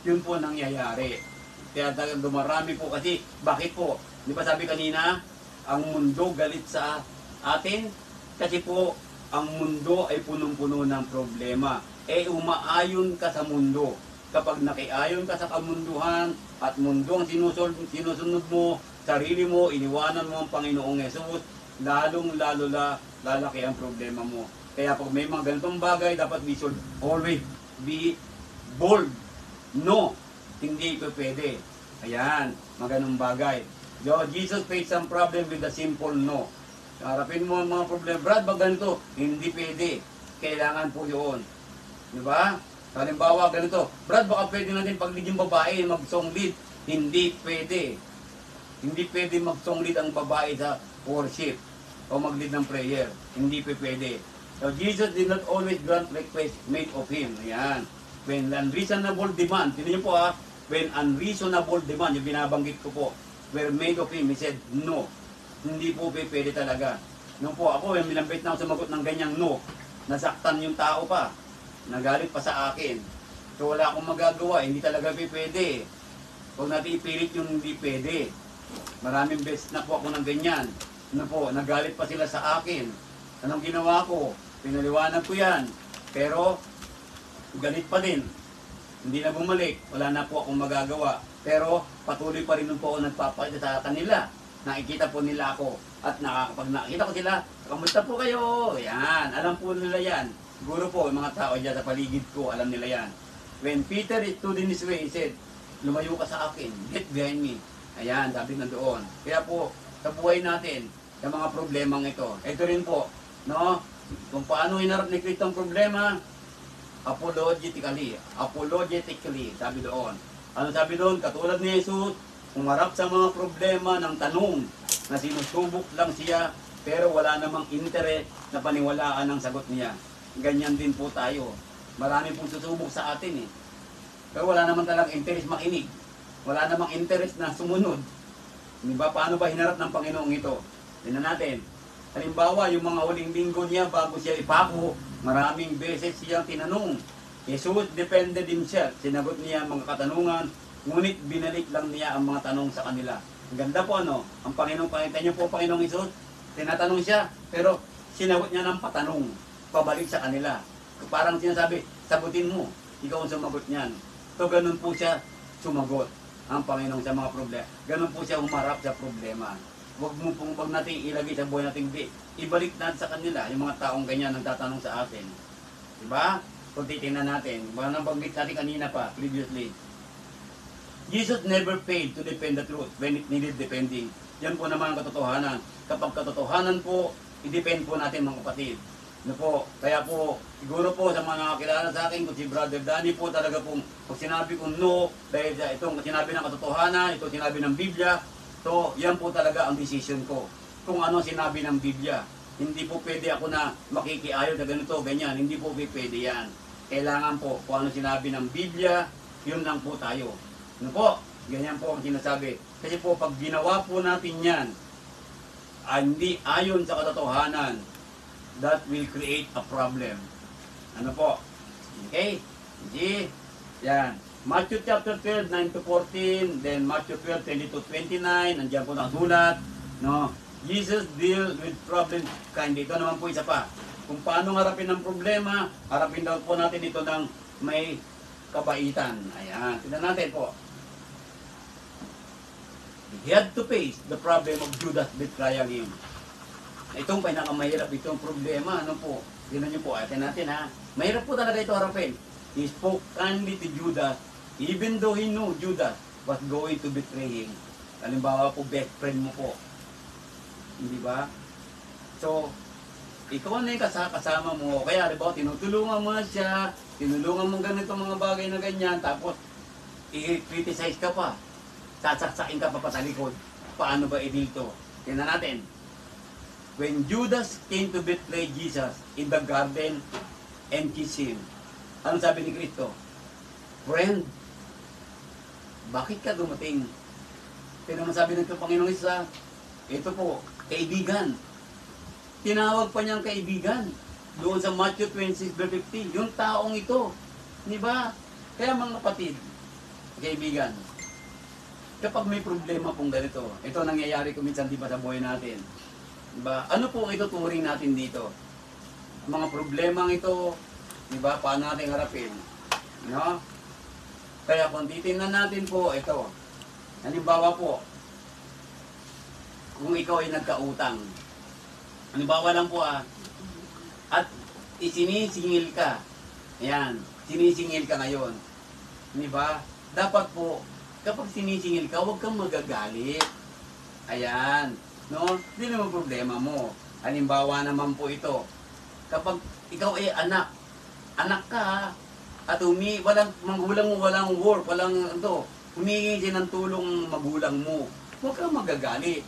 Yun po nangyayari. Kaya dumarami po kasi, bakit po? Di ba sabi kanina, ang mundo galit sa atin? Kasi po, ang mundo ay punong-puno ng problema. Umaayon ka sa mundo. Kapag nakiayon ka sa kamunduhan at mundo ang sinusunod mo, sarili mo, iniwanan mo ang Panginoong Yesus, lalong-lalo lalaki ang problema mo. Kaya pag may mga ganitong bagay, dapat we should always be bold. No, hindi ito pwede. Ayan, maganong bagay. So, Jesus faced some problem with a simple no. Harapin mo ang mga problema. Brad, ba ganito? Hindi pwede. Kailangan po yun. Diba? Halimbawa, ganito. Brad, baka pwede natin pag lead yung babae mag-song lead. Hindi pwede. Hindi pwede mag-song lead ang babae sa worship o mag-lead ng prayer. Hindi pwede. So, Jesus did not always grant request made of Him. Ayan. When unreasonable demand, tinan niyo po when unreasonable demand, yung binabanggit ko po, were made of Him, He said, no. Hindi po pwede talaga. Nung po ako, yung milambit na ako sumagot ng ganyang no, nasaktan yung tao pa, nagalit pa sa akin. So wala akong magagawa, hindi talaga pwede. Huwag natin ipilit yung hindi pwede. Maraming beses na po ako ng ganyan. Ano po, nagalit pa sila sa akin. Anong ginawa ko? Pinaliwanag ko yan. Pero, galit pa din. Hindi na bumalik. Wala na po akong magagawa. Pero, patuloy pa rin po ako nagpapakita sa kanila. Nakikita po nila ako. At pag nakita ko sila, kamusta po kayo? Yan. Alam po nila yan. Siguro po, yung mga tao dyan sa paligid ko, alam nila yan. When Peter stood in his way, he said, lumayo ka sa akin. Get behind me. Ayan, sabi na doon. Kaya po, sa buhay natin, sa mga problemang ito, ito rin po, no? Kung paano hinarap ni Kristo ang problema, apologetically, sabi doon. Ano sabi doon? Katulad ni Jesus, umarap sa mga problema ng tanong na sinusubok lang siya, pero wala namang interest na paniwalaan ang sagot niya. Ganyan din po tayo. Marami pong susubok sa atin eh. Pero wala naman talagang interest makinig. Wala namang interest na sumunod. Diba? Paano ba hinarap ng Panginoong ito? Tingnan natin. Halimbawa, yung mga huling linggo niya bago siya ipako, maraming beses siyang tinanong. Jesus defended himself. Sinagot niya ang mga katanungan, ngunit binalik lang niya ang mga tanong sa kanila. Ang ganda po ano, ang Panginoong, pakita niyo po Panginoong Jesus, tinatanong siya, pero sinagot niya ng patanong, pabalik sa kanila. Parang sinasabi, sagutin mo, ikaw ang sumagot niyan. So ganun po siya sumagot ang Panginoong sa mga problema. Ganun po siya humarap sa problema. Huwag natin ilagay sa buhay natin, ibalik natin sa kanila, yung mga taong ganyan nagtatanong sa atin. Diba? Kung titingnan natin, baka nabanggit natin kanina pa, previously. Jesus never failed to defend the truth when it needed defending. Yan po naman ang katotohanan. Kapag katotohanan po, i-defend po natin mga kapatid. Ano po, kaya po, siguro po sa mga nakakilala sa akin, kung si Brother Danny po talaga pong, kung sinabi kong no, dahil itong sinabi ng katotohanan, ito sinabi ng Biblia, so yan po talaga ang decision ko. Kung ano sinabi ng Biblia. Hindi po pwede ako na makikiayo na ganito, ganyan. Hindi po pwede yan. Kailangan po, kung ano sinabi ng Biblia, yun lang po tayo. Ano po? Ganyan po ang sinasabi. Kasi po, pag ginawa po natin yan, hindi ayon sa katotohanan, that will create a problem. Ano po? Okay? Hindi. Yan. Matthew chapter 12, 9 to 14, then Matthew 12, 20 to 29, nandiyan po nakasulat, no? Jesus deal with problem kindly. Ito naman po isa pa. Kung paano harapin ang problema, harapin daw po natin ito ng may kabaitan. Ayan, tignan natin po. He had to face the problem of Judas betraying him. Itong pinakamahirap, itong problema, ano po? Tignan niyo po, atin natin ha. Mahirap po talaga ito harapin. He spoke kindly to Judas, even though he knew Judas was going to betray him. Halimbawa po, best friend mo po. Hindi ba? So, ikaw na yung kasama mo. Kaya, halimbawa, tinutulungan mo na siya, tinulungan mo ganito mga bagay na ganyan, tapos, i-criticize ka pa. Sasaksakin ka pa sa likod. Paano ba i-deal to? Tingnan natin. When Judas came to betray Jesus in the garden and kiss him, anong sabi ni Kristo? Friend, bakit ka dumating? Pero naman sabi ng Panginoong Isa, ito po, kaibigan. Tinawag pa niyang kaibigan. Doon sa Matthew 26:50, yung taong ito. Di ba? Kaya mga kapatid, kaibigan, kapag may problema pong ganito, ito nangyayari ko minsan di ba sa buhay natin. Diba? Ano po ang ituturing natin dito? Mga problemang ito, diba? Paano natin harapin? No? Kaya kung titingnan natin po, ito. Halimbawa po, kung ikaw ay nagkautang. Halimbawa lang po at isinisingil ka. Ayan, sinisingil ka ngayon. Di ba? Dapat po, kapag sinisingil ka, huwag kang magagalit. Ayan, no? Hindi naman problema mo. Halimbawa naman po ito, kapag ikaw ay anak ka, at walang magulang mo, walang work, walang humingi siya ng tulong magulang mo, huwag kang magagalit.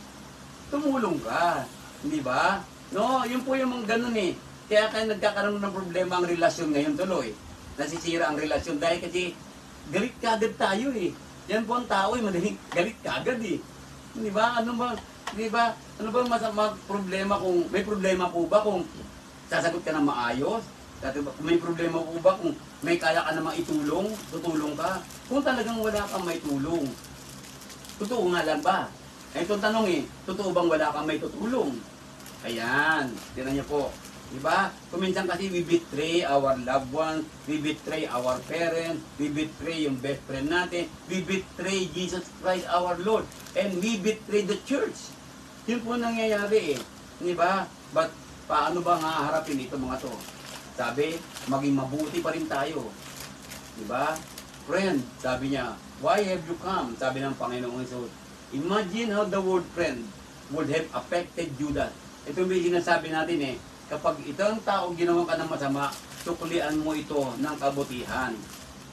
Tumulong ka, di ba? No, yun po yung mga ganun eh. Kaya nagkakaroon ng problema ang relasyon ngayon tuloy. Nasisira ang relasyon dahil kasi galit kagad tayo eh. Yan po ang tao eh, madaling galit kagad eh. Di ba? Ano ba? Di ba? Ano ba masama problema kung may problema po ba kung sasagot ka ng maayos? Kung may problema po ba kung may kaya ka namang itulong, tutulong ka? Kung talagang wala kang may tulong, totoo nga lang ba? Ay itong tanong eh, totoo bang wala kang may tutulong? Ayan, tinan niyo po. Diba? Kuminsan kasi we betray our loved ones, we betray our parents, we betray yung best friend natin, we betray Jesus Christ our Lord, and we betray the church. Yun po nangyayari eh. Diba? But paano ba nga harapin ito mga to? Sabi, maging mabuti pa rin tayo. Diba? Friend, sabi niya, why have you come? Sabi ng Panginoong Hesus. Imagine how the word friend would have affected Judas. Ito yung sinasabi natin eh. Kapag itong tao ginawa ka ng masama, suklian mo ito ng kabutihan.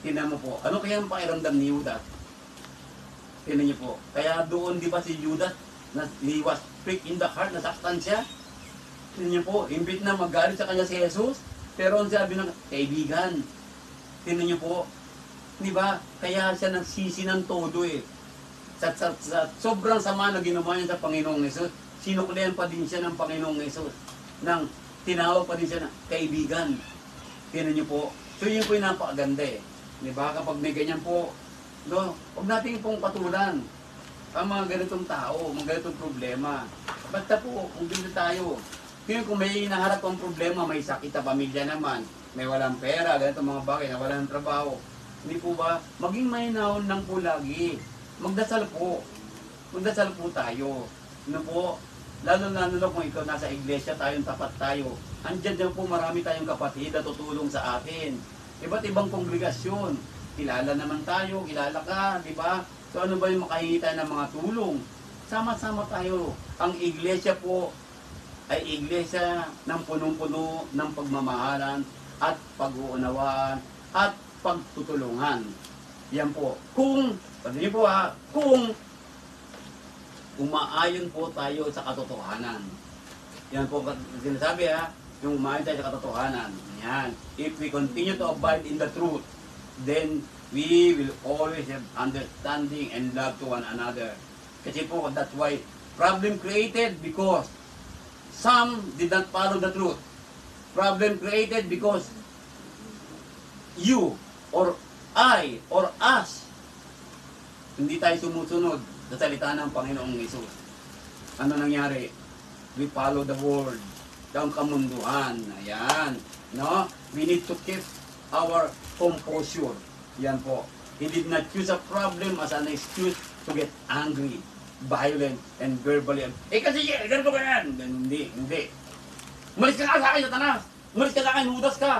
Tingnan mo po, ano kaya ang pakiramdam ni Judas? Tingnan niyo po, kaya doon di ba si Judas, he was pricked in the heart, nasaktan siya? Tingnan niyo po, imbit na magalit sa kanya si Jesus, pero ang sabi ng kaibigan, tingnan niyo po, di ba? Kaya siya nagsisi ng todo eh. Sa sobrang sama na ginawa niya sa Panginoong Hesus, sinuklian pa din siya ng Panginoong Hesus. Tinawag pa din siya na kaibigan. Tingnan niyo po. So yun po yung napakaganda eh. Di ba? Kapag may ganyan po, no, huwag natin pong patulan ang mga ganitong tao, mga ganitong problema. Basta po, kung dito tayo, kung may naharap ang problema, may sakit sa pamilya naman, may walang pera, ganitong mga bagay, na walang trabaho, hindi po ba, maging mahinahon lang po lagi. Magdasal po. Magdasal po tayo. Ano po? Lalo na kung ikaw nasa iglesia, tayong tapat tayo. Andyan din po marami tayong kapatid na tutulong sa atin. Iba't ibang kongregasyon. Kilala naman tayo, kilala ka, di ba? So ano ba yung makahingi tayo ng mga tulong? Sama-sama tayo. Ang iglesia po ay iglesia ng punong-puno ng pagmamahalan at pag-uunawaan at pagtutulungan. Yan po. Kung umaayon po tayo sa katotohanan. Yan po sinasabi yung umaayon tayo sa katotohanan. Yan. If we continue to abide in the truth, then we will always have understanding and love to one another. Kasi po, that's why problem created because some did not follow the truth. Problem created because you or I or us hindi tayo sumusunod sa salita ng Panginoong Hesus. Ano nangyari? We follow the word, ang kamunduhan. Ayan. No? We need to keep our composure. Yan po. He did not use a problem as an excuse to get angry, violent, and verbally. Kasi ganito ka yan. Hindi. Umalis ka sa akin, Satanas. Umalis ka sa akin, Judas ka.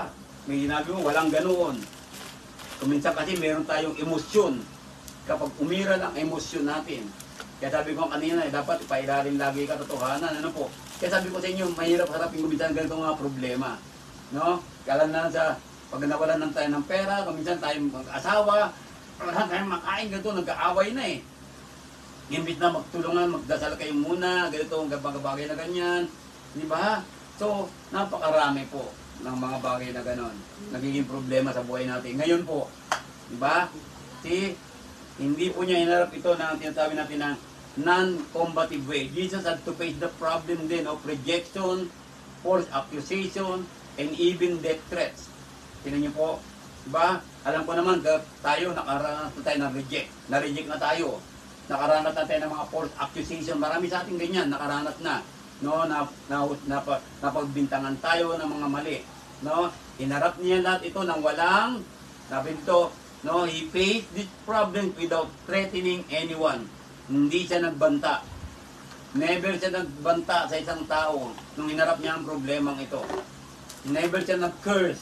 May ginagawa mo, walang ganoon. Kuminsan kasi meron tayong emosyon. Kapag umira lang emosyon natin. Kaya sabi ko kanina, dapat ipailalim lagi katotohanan. Ano po? Kaya sabi ko sa inyo, mahirap harapin kuminsan ganito mga problema. No? Kala na sa pag nawalan tayo ng pera, kuminsan tayong mag-asawa, wala tayong makain, ganito, nag-aaway na eh. Imbit na magtulungan, magdasal kayo muna, ganito, bagay na ganyan. Di ba? So, napakarami po ng mga bagay na ganon. Nagiging problema sa buhay natin. Ngayon po, di ba? Hindi po niya hinarap ito na tinatabi natin na non-combative way. Jesus had to face the problem din of rejection, false accusation, and even death threats. Tingnan niyo po, diba? Alam ko naman, tayo nakaranas na tayo ng reject. Na-reject na tayo. Nakaranas na tayo ng mga false accusation. Marami sa ating ganyan, nakaranas na. No, napagbintangan tayo ng mga mali. No, hinarap niya lahat ito ng walang, sabi dito, no, he faced this problem without threatening anyone. Hindi siya nagbanta. Never siya nagbanta sa isang tao nung hinarap niya ang problemang ito. Never siya nag-curse.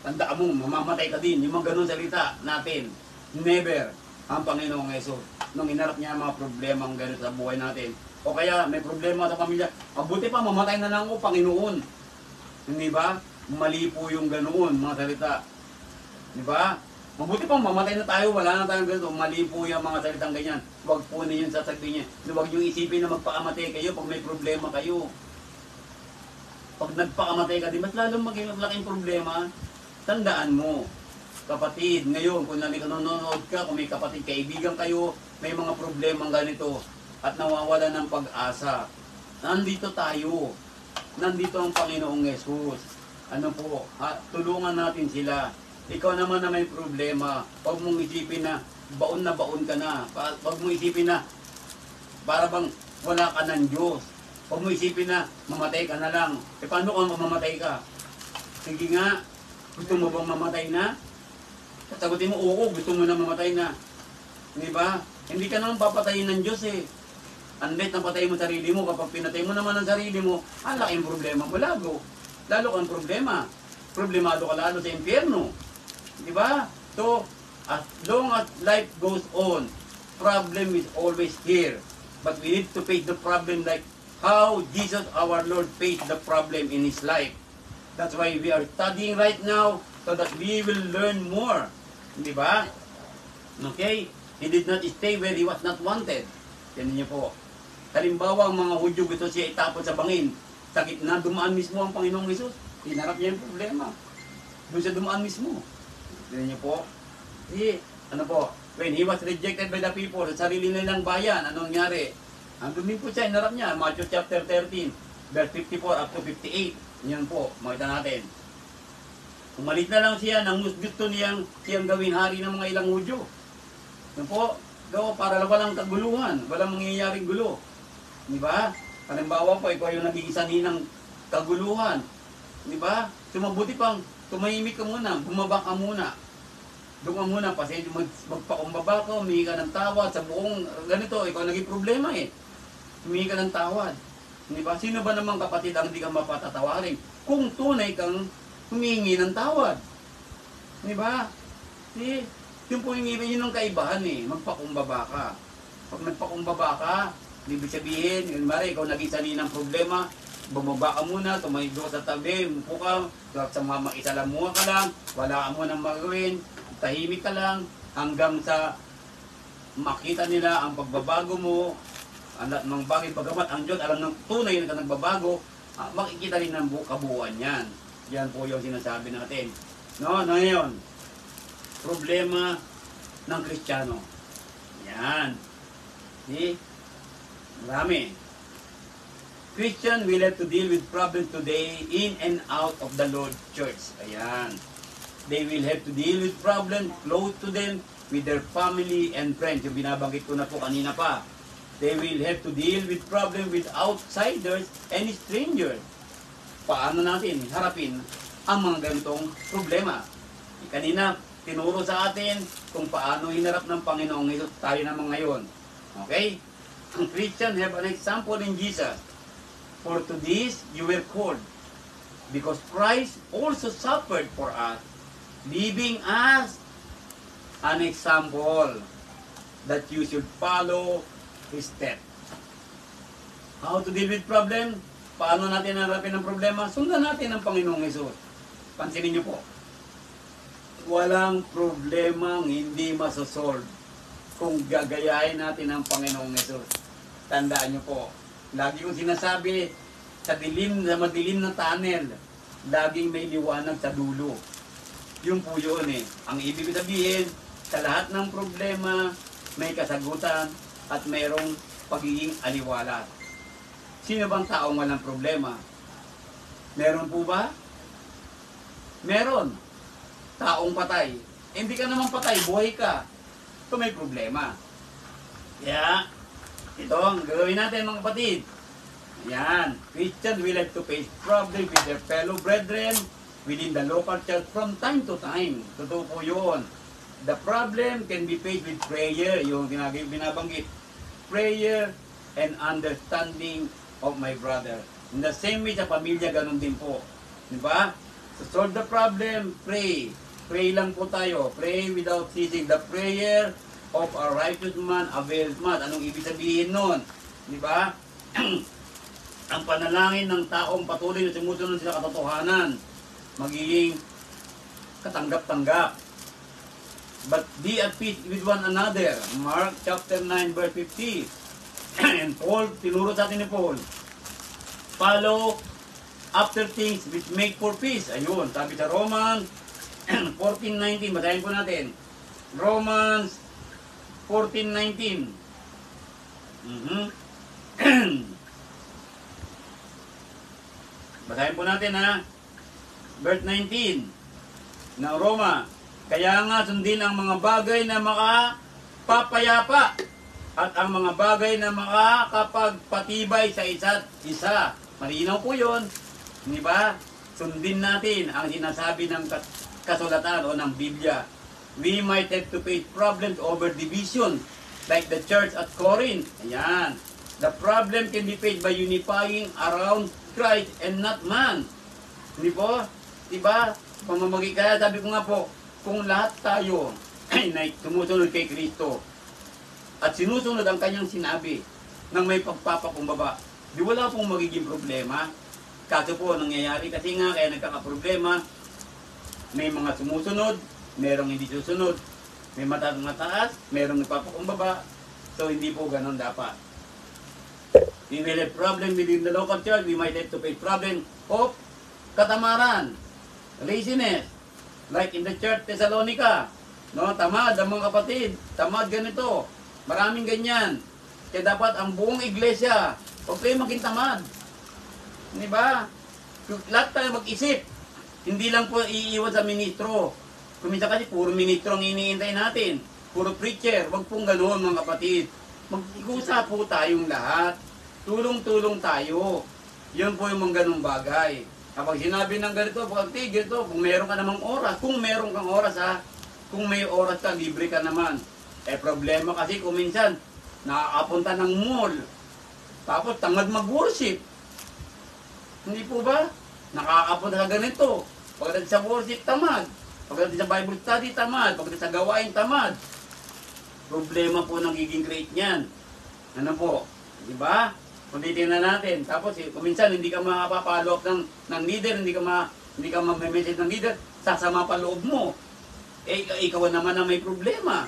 Tandaan mo, mamamatay ka din. Yung mga ganun salita natin. Never ang Panginoong Yesus. Nung inarap niya ang mga problemang ganun sa buhay natin. O kaya may problema sa pamilya. Mabuti pa, mamatay na lang ako, Panginoon. Hindi ba? Mali po yung ganoon, mga salita. Di ba? Mabuti pang mamatay na tayo, wala na tayong ganito. Mali po yung mga salitang ganyan. Huwag po ninyo sasabihin niya. Huwag yung isipin na magpakamatay kayo pag may problema kayo. Pag nagpakamatay ka, di mas lalong maging laking problema. Tandaan mo, kapatid, ngayon, kung nanonood ka, kung may kapatid, kaibigan kayo, may mga problemang ganito, at nawawala ng pag-asa. Nandito tayo. Nandito ang Panginoong Yesus. Ano po, tulungan natin sila. Ikaw naman na may problema, huwag mong isipin na baon ka na. Huwag mong isipin na para bang wala ka ng Diyos. Huwag mong isipin na mamatay ka na lang. E paano kung mamatay ka? Sige nga, gusto mo bang mamatay na? Sagutin mo, oo, gusto mo na mamatay na. Di ba? Hindi ka naman papatayin ng Diyos eh. Unless napatay mo sarili mo, kapag pinatay mo naman ang sarili mo, ang laking problema mo lalo kang problema. Problemado ka lalo sa impyerno. Di ba? So, as long as life goes on, problem is always here. But we need to face the problem like how Jesus our Lord faced the problem in His life. That's why we are studying right now so that we will learn more. Di ba? Okay? He did not stay where He was not wanted. Yan niyo po. Halimbawa, ang mga Hudyo gusto siya itapon sa bangin. Sa gitna, dumaan mismo ang Panginoong Hesus. Hinarap niya yung problema. Doon siya dumaan mismo. Yan niyo po. Ano po? When He was rejected by the people, sa sarili nilang bayan, anong nangyari? Andun din po siya, hinarap niya. Matthew chapter 13, verse 54 up to 58. Yan po, makita natin. Umalit na lang siya nang gusto siyang gawin hari ng mga ilang Hudyo. Yan po, para walang kaguluhan, walang mangyayaring gulo. Di ba? Halimbawa po, ikaw yung naging sanhi ng kaguluhan. Di ba? Sumabuti pang tumahimik ka muna, bumaba ka muna. Doon ka muna, pasensya magpakumbaba ka, humingi ka ng tawad sa buong ganito, ikaw naging problema eh. Humingi ka ng tawad. Di ba? Sino ba namang kapatid ang hindi ka mapatatawarin kung tunay kang humingi ng tawad? Di ba? Yung po yun ang kaibahan eh, magpakumbaba ka. Pag nagpakumbaba ka, ibig sabihin, yun mara, ikaw naging sanhi ng problema, bumaba ka muna, tumayo sa tabi, umupo ka, sa isalamuha ka lang, wala ka munang magawin, tahimik ka lang, hanggang sa makita nila ang pagbabago mo, ang mga bagay pagkamat, ang Diyos, alam ng tunay na nagbabago, makikita rin ng kabuuan yan. Yan po yung sinasabi natin. No, ngayon, problema ng Kristiyano. Yan. Marami. Christian will have to deal with problems today in and out of the Lord's church. Ayan. They will have to deal with problems close to them, with their family and friends. Yung binabanggit ko na po kanina pa. They will have to deal with problems with outsiders and strangers. Paano natin harapin ang mga ganitong problema? Kanina, tinuro sa atin kung paano hinarap ng Panginoong Hesus. Tayo naman ngayon. Okay? Ang Christian have an example in Jesus. For to this you were called, because Christ also suffered for us, leaving us an example that you should follow His steps. How to deal with problem? Paano natin harapin ang problema? Sundan natin ang Panginoong Hesus. Pansinin niyo po. Walang problemang hindi masosolve kung gagayahin natin ang Panginoong Hesus. Tandaan niyo po, lagi kong sinasabi, sa madilim na tunnel, laging may liwanag sa dulo. Yun po yun eh. Ang ibig sabihin, sa lahat ng problema, may kasagutan at mayroong pagiging aliwalas. Sino bang taong walang problema? Meron po ba? Meron. Taong patay. Hindi ka naman patay, buhay ka. Ito may problema. Kaya, ito ang gagawin natin mga kapatid. Yan. Christians will have to face problems with their fellow brethren within the local church from time to time. Totoo po yun. The problem can be faced with prayer, yung binabanggit. Prayer and understanding of my brother. In the same way sa pamilya, ganun din po. Di ba? To solve the problem, pray. Pray lang po tayo. Pray without ceasing. The prayer of a righteous man avails much. Anong ibig sabihin nun? Di ba? Ang panalangin ng taong patuloy na sumusunod sa katotohanan, magiging katanggap-tanggap. But be at peace with one another. Mark chapter 9 verse 50. And Paul, tinuro sa atin ni Paul, follow after things which make for peace. Ayun, sabi sa Romans 14:19, basahin po natin. Romans 14:19. Basahin po natin ha. Verse 19 ng Roma. Kaya nga sundin ang mga bagay na makapapayapa at ang mga bagay na makakapagpatibay sa isa't isa. Malinaw po yun. Di ba? Sundin natin ang sinasabi ng kasulatan o ng Biblia. We might have to face problems over division like the church at Corinth. Ayan. The problem can be faced by unifying around Christ and not man. Hindi po? Diba? Pamamagi kaya sabi ko nga po, kung lahat tayo ay sumusunod kay Kristo at sinusunod ang kanyang sinabi nang may pagpapakumbaba, di wala pong magiging problema. Kaso po, nangyayari kasi nga, kaya nagkakaproblema, may mga sumusunod, merong hindi susunod, may mataas, merong nagpapakumbaba, so hindi po ganun dapat. We will have problem within the local church, we might have to face problem of katamaran, laziness, like in the church Thessalonica, no, tamad ang mga kapatid, tamad ganito, maraming ganyan. Kaya dapat ang buong iglesia, huwag kayo maging tamad. Di ba? Lahat tayo mag-isip. Hindi lang po iiwan sa ministro. Kumisa kasi puro ministro ang iniintay natin. Puro preacher. Huwag pong ganoon mga kapatid. Mag-usap po tayong lahat. Tulong-tulong tayo. Yun po yung mga ganung bagay. Kapag sinabi ng ganito, pag ganito, kung meron ka namang oras, kung meron kang oras ha, kung may oras ka, libre ka naman. Eh problema kasi kung minsan, nakakapunta ng mall, tapos tamad mag-worship. Hindi po ba? Nakakapunta sa ganito. Pagdating sa worship, tamad. Pagdating sa Bible study, tamad. Pagdating sa gawain, tamad. Problema po nagiging great niyan. Ano po? Di ba? Kung titingnan natin, tapos kung minsan hindi ka makapapollow up ng leader, hindi ka ma-message ng leader, sasama pa loob mo. Eh, ikaw naman ang may problema.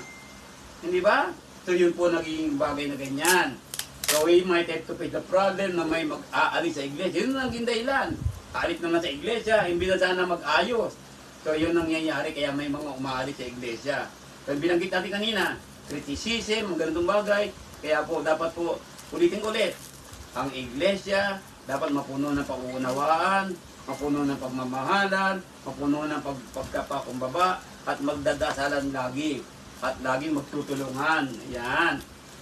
Hindi ba? So yun po naging bagay na ganyan. So we might have to face the problem na may mag-aalis sa iglesia. Yun ang naging dahilan. Aalis naman sa iglesia, hindi na sana mag-ayos. So yun ang nangyayari, kaya may mga umaalis sa iglesia. So binanggit natin kanina, criticism, ang ganitong bagay. Kaya po, dapat po, ulitin ulit. Ang iglesia dapat mapuno ng pag-uunawaan, mapuno ng pagmamahalan, mapuno ng pagkapakumbaba, at magdadasalan lagi. At laging magtutulungan. Ayan.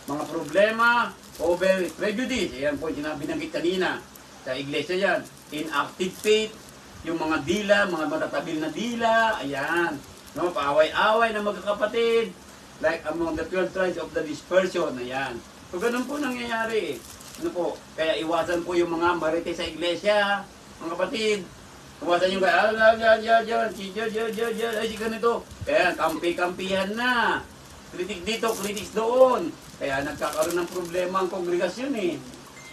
Mga problema over prejudice. Ayan po yung binanggit kanina. Sa iglesia yan. Inactive faith, yung mga dila, mga matatabil na dila. Ayan. No, paaway-away ng magkakapatid. Like among the 12 tribes of the dispersion. Ayan. So ganun po nangyayari. Ano po? Kaya iwasan po yung mga marites sa iglesia. Mga kapatid. Iwasan yung kaya, ay si ganito. Kaya kampi-kampihan na. Kritik dito, kritik doon. Kaya nagkakaroon ng problema ang kongregasyon eh.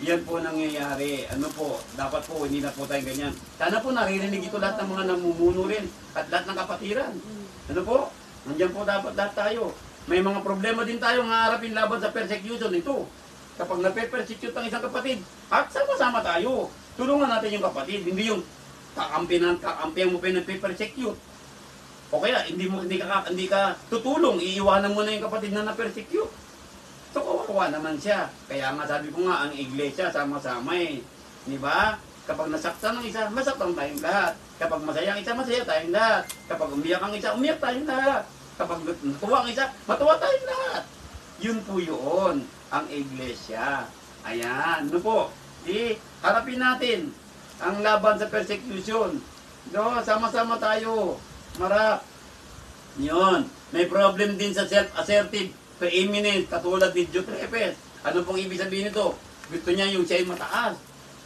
Yan po nangyayari. Ano po, dapat po, hindi na po tayo ganyan. Sana po naririnig ito lahat ng mga namumuno rin at lahat ng kapatiran. Ano po? Nandiyan po dapat lahat tayo. May mga problema din tayong haharapin laban sa persecution ito. Kapag nape-persecute ang isang kapatid, at sama-sama tayo. Tulungan natin yung kapatid, hindi yung kakampihan mo pa yung nagpe-persecute. O kaya, hindi ka tutulong, iiwanan mo na yung kapatid na na-persecute. So, kawawa naman siya. Kaya nga sabi ko nga, ang iglesia sama-sama eh. Di ba? Kapag nasaktan ng isa, masaktan tayong lahat. Kapag masaya ang isa, masaya tayong lahat. Kapag umiyak ang isa, umiyak tayong lahat. Kapag natuwa ang isa, matuwa tayong lahat. Yun po yun, ang iglesia. Ayan, ano po? Harapin natin ang laban sa persecution. No, sama-sama tayo. Marap. Yun. May problem din sa self-assertive preeminence, katulad ni Diotrephes. Ano pong ibig sabihin nito? Gusto niya yung siya ay mataas.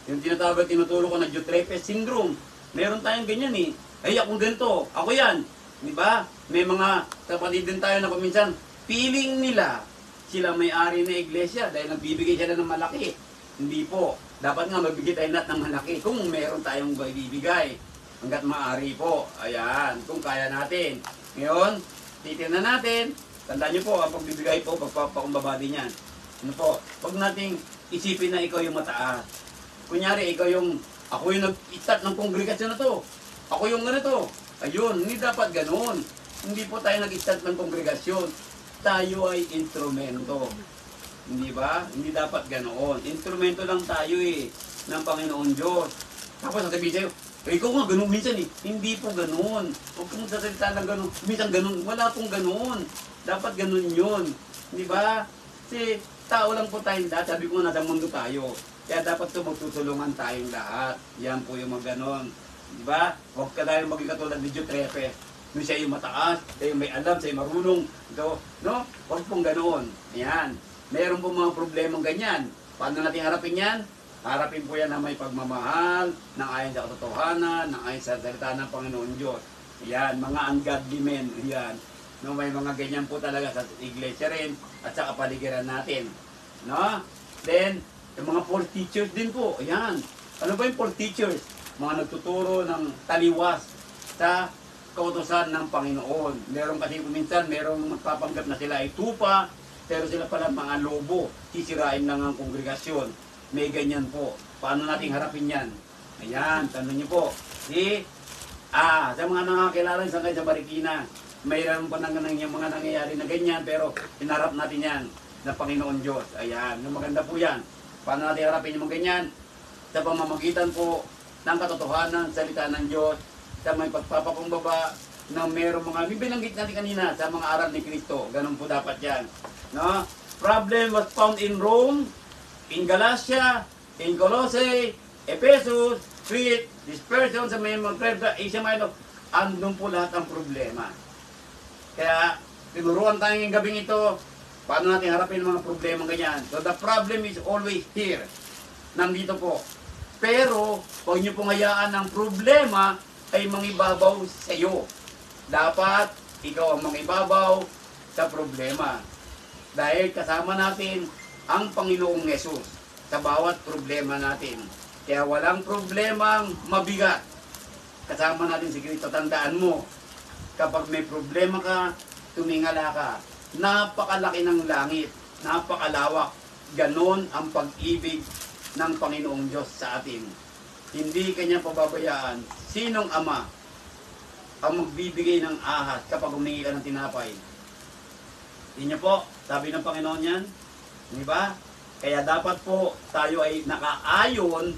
Yung tinutulong ko na Diotrephes syndrome. Meron tayong ganyan eh. Ay, ako ganito. Ako yan. Di ba? May mga kapatid din tayo na kuminsan, feeling nila sila may-ari na iglesia dahil nagbibigay sila ng malaki. Hindi po. Dapat nga magbigay tayo lahat ng malaki kung meron tayong bibigay. Hanggat maaari po. Ayan. Kung kaya natin. Ngayon, titignan natin. Tandaan nyo po, ang pagbibigay po, pagpapakumbaba din yan. Ano po? Huwag nating isipin na ikaw yung mataas. Kunyari, ako yung nag-start ng kongregasyon na to. Ako yung ganito. Ayun, hindi dapat ganun. Hindi po tayo nag-start ng kongregasyon. Tayo ay instrumento. Hindi ba? Hindi dapat ganoon. Instrumento lang tayo ng Panginoon Diyos. Tapos sasabihin sa'yo, ikaw nga ganun minsan Hindi po ganun. Huwag kang sasalita lang ganun. Minsan ganun. Wala pong ganun. Dapat ganun yun. Hindi ba? Kasi tao lang po tayong lahat. Sabi ko nga, nasa mundo tayo. Kaya dapat magtutulungan tayong lahat. Yan po yung mga ganun. Di ba? Huwag ka tayong maging katulad ni Duterte. Nung siya yung mataas, siya yung may alam, siya yung marunong. Ito, no? Huwag pong ganoon. Ayan. Meron po mga problemang ganyan. Paano natin harapin yan? Harapin po yan na may pagmamahal, nang ayon sa katotohanan, nang ayon sa salita ng Panginoon Diyos. Ayan, mga ungodly men. Ayan. No, may mga ganyan po talaga sa iglesia rin at sa kapaligiran natin. No? Then, yung mga false teachers din po. Ayan. Ano ba yung false teachers? Mga nagtuturo ng taliwas sa kautusan ng Panginoon. Meron kasi minsan, merong magpapanggap na sila ay tupa, pero sila pala mga lobo, sisirain lang ang kongregasyon. May ganyan po. Paano natin harapin yan? Ayan, tanong niyo po. Sa mga nakakilala sa kayo sa Marikina, mayroon pa nang mga nangyayari na ganyan, pero hinarap natin yan na Panginoon Diyos. Ayan, yung maganda po yan. Paano natin harapin yung mga ganyan? Sa pamamagitan po ng katotohanan, salita ng Diyos, sa may pagpapakumbaba na mayroong mga, binanggit natin kanina, sa mga aral ni Kristo. Ganun po dapat yan. No? Problem was found in Rome, in Galatia, in Colossae, Ephesus, Crete, dispersion sa may mga Asia Minor. Andun po lahat ang problema. Kaya, tinuruan tayo ngayong gabing ito, paano natin harapin ang mga problema ganyan. So the problem is always here. Nandito po. Pero, huwag niyo pong hayaan ang problema ay mangibabaw sa iyo. Dapat, ikaw ang mangibabaw sa problema. Dahil kasama natin ang Panginoong Yesus sa bawat problema natin. Kaya walang problemang mabigat. Kasama natin si Kristo. Tandaan mo, kapag may problema ka, tumingala ka. Napakalaki ng langit, napakalawak. Ganon ang pag-ibig ng Panginoong Diyos sa atin. Hindi kanya pababayaan. Sinong ama ang magbibigay ng ahas kapag humingi ka ng tinapay? Hindi niyo po, sabi ng Panginoon yan. Di ba? Kaya dapat po tayo ay nakaayon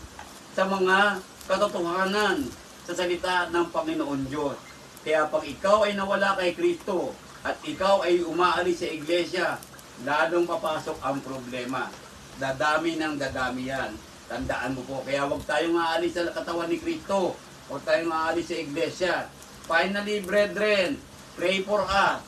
sa mga katotohanan sa salita ng Panginoon Diyos. Kaya pag ikaw ay nawala kay Kristo at ikaw ay umaalis sa iglesia, lalong papasok ang problema. Dadami ng dadami yan. Tandaan mo po. Kaya huwag tayong aalis sa katawan ni Kristo. Huwag tayong aalis sa iglesia. Finally, brethren, pray for us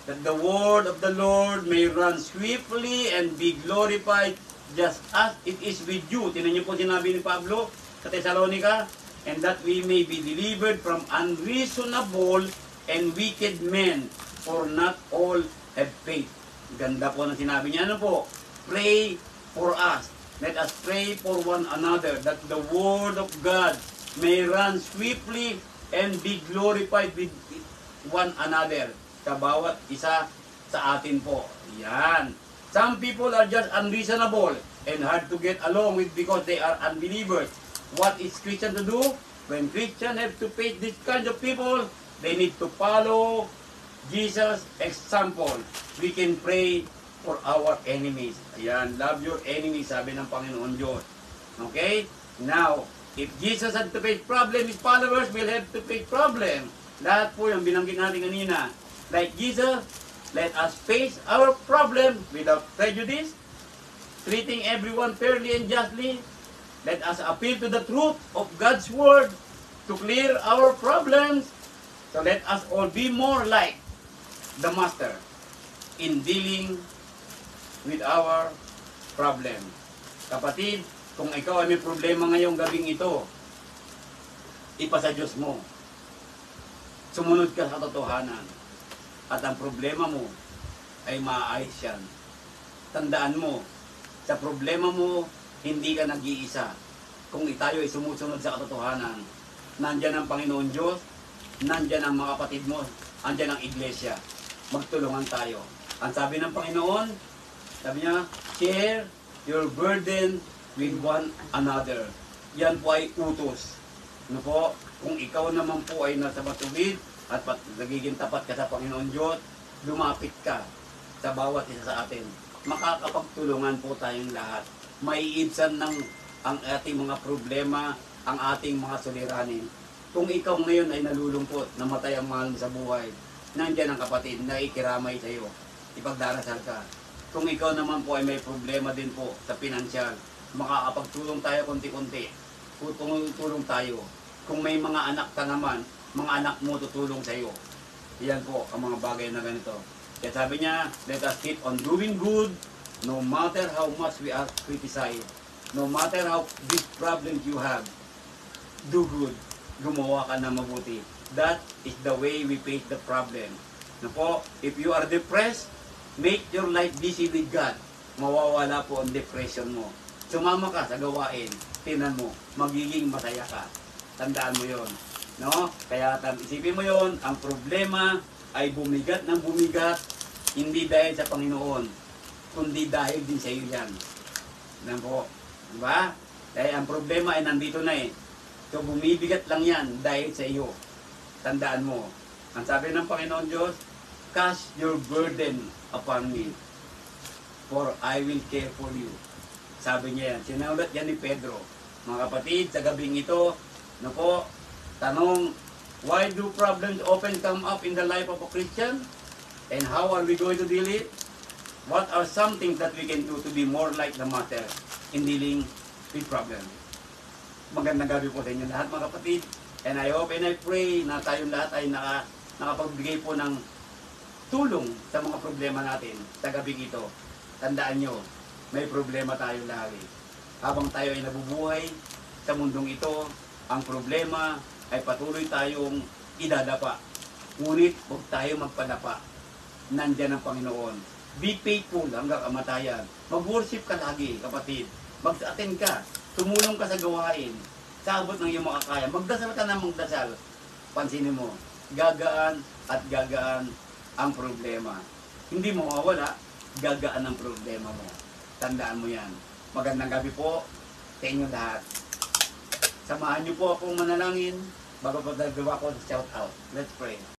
that the word of the Lord may run swiftly and be glorified just as it is with you. Tinan niyo po sinabi ni Pablo sa Thessalonica, and that we may be delivered from unreasonable and wicked men, for not all have faith. Ganda po ng sinabi niya. Ano po? Pray for us. Let us pray for one another that the word of God may run swiftly and be glorified with one another. Sa bawat isa sa atin po. Yan. Some people are just unreasonable and hard to get along with because they are unbelievers. What is Christian to do? When Christians have to face this kind of people, they need to follow Jesus' example. We can pray for our enemies. Ayan, love your enemies, sabi ng Panginoon Diyos. Okay? Now, if Jesus had to face problem, His followers will have to face problem. Lahat po yung binanggit natin kanina. Like Jesus, let us face our problem without prejudice, treating everyone fairly and justly. Let us appeal to the truth of God's Word to clear our problems. So let us all be more like the Master in dealing with our problem. Kapatid, kung ikaw ay may problema ngayong gabing ito, ipasa Diyos mo. Sumunod ka sa katotohanan. At ang problema mo ay maayos yan. Tandaan mo, sa problema mo, hindi ka nag-iisa. Kung tayo ay sumusunod sa katotohanan, nandyan ang Panginoon Diyos, nandyan ang mga kapatid mo, nandyan ang iglesia. Magtulungan tayo. Ang sabi ng Panginoon, sabi niya, share your burden with one another. Yan po ay utos. Ano po? Kung ikaw naman po ay nasa matuwid at nagiging tapat ka sa Panginoon Diyos, lumapit ka sa bawat isa sa atin. Makakapagtulungan po tayong lahat. Maiibsan ng ang ating mga problema, ang ating mga suliranin. Kung ikaw ngayon ay nalulungkot, namatay ang mahal mo sa buhay, nandiyan ang kapatid na ikiramay sa iyo. Ipagdarasal ka. Kung ikaw naman po ay may problema din po sa pinansyal, makakapagtulong tayo konti-konti. Tutulong tayo. Kung may mga anak ka naman, mga anak mo tutulong sa iyo. Yan po ang mga bagay na ganito. Kaya sabi niya, let us keep on doing good, no matter how much we are criticized. No matter how big problems you have, do good. Gumawa ka na mabuti. That is the way we face the problem. Na po, if you are depressed, make your life busy with God. Mawawala po ang depression mo. Sumama ka sa gawain. Tinan mo, magiging masaya ka. Tandaan mo yon, no? Kaya isipin mo yon, ang problema ay bumigat ng bumigat, hindi dahil sa Panginoon, kundi dahil din sa iyo yan. Yan po. Diba? Dahil ang problema ay nandito na eh. So bumibigat lang yan dahil sa iyo. Tandaan mo. Ang sabi ng Panginoon Diyos, cast your burden upon me, for I will care for you. Sabi niya yan. Sinulat yan ni Pedro. Mga kapatid, sa gabing ito, na po, tanong, why do problems often come up in the life of a Christian? And how are we going to deal it? What are some things that we can do to be more like the Master in dealing with problems? Magandang gabi po sa inyo lahat mga kapatid. And I hope and I pray na tayong lahat ay nakapagbigay po ng tulong sa mga problema natin sa gabing ito. Tandaan nyo, may problema tayo lagi. Habang tayo ay nabubuhay sa mundong ito, ang problema ay patuloy tayong idadapa. Ngunit huwag tayo magpadapa. Nandyan ang Panginoon. Be faithful hanggang kamatayan. Mag-worship ka lagi, kapatid. Mag-attend ka. Tumulong ka sa gawain. Sa abot ng iyong makakaya. Magdasal ka na magdasal. Pansinin mo, gagaan at gagaan ang problema. Hindi mo mawawala, gagaan ang problema mo. Tandaan mo yan. Magandang gabi po sa inyo lahat. Samahan niyo po akong manalangin bago pagdagawa ko sa shout out. Let's pray.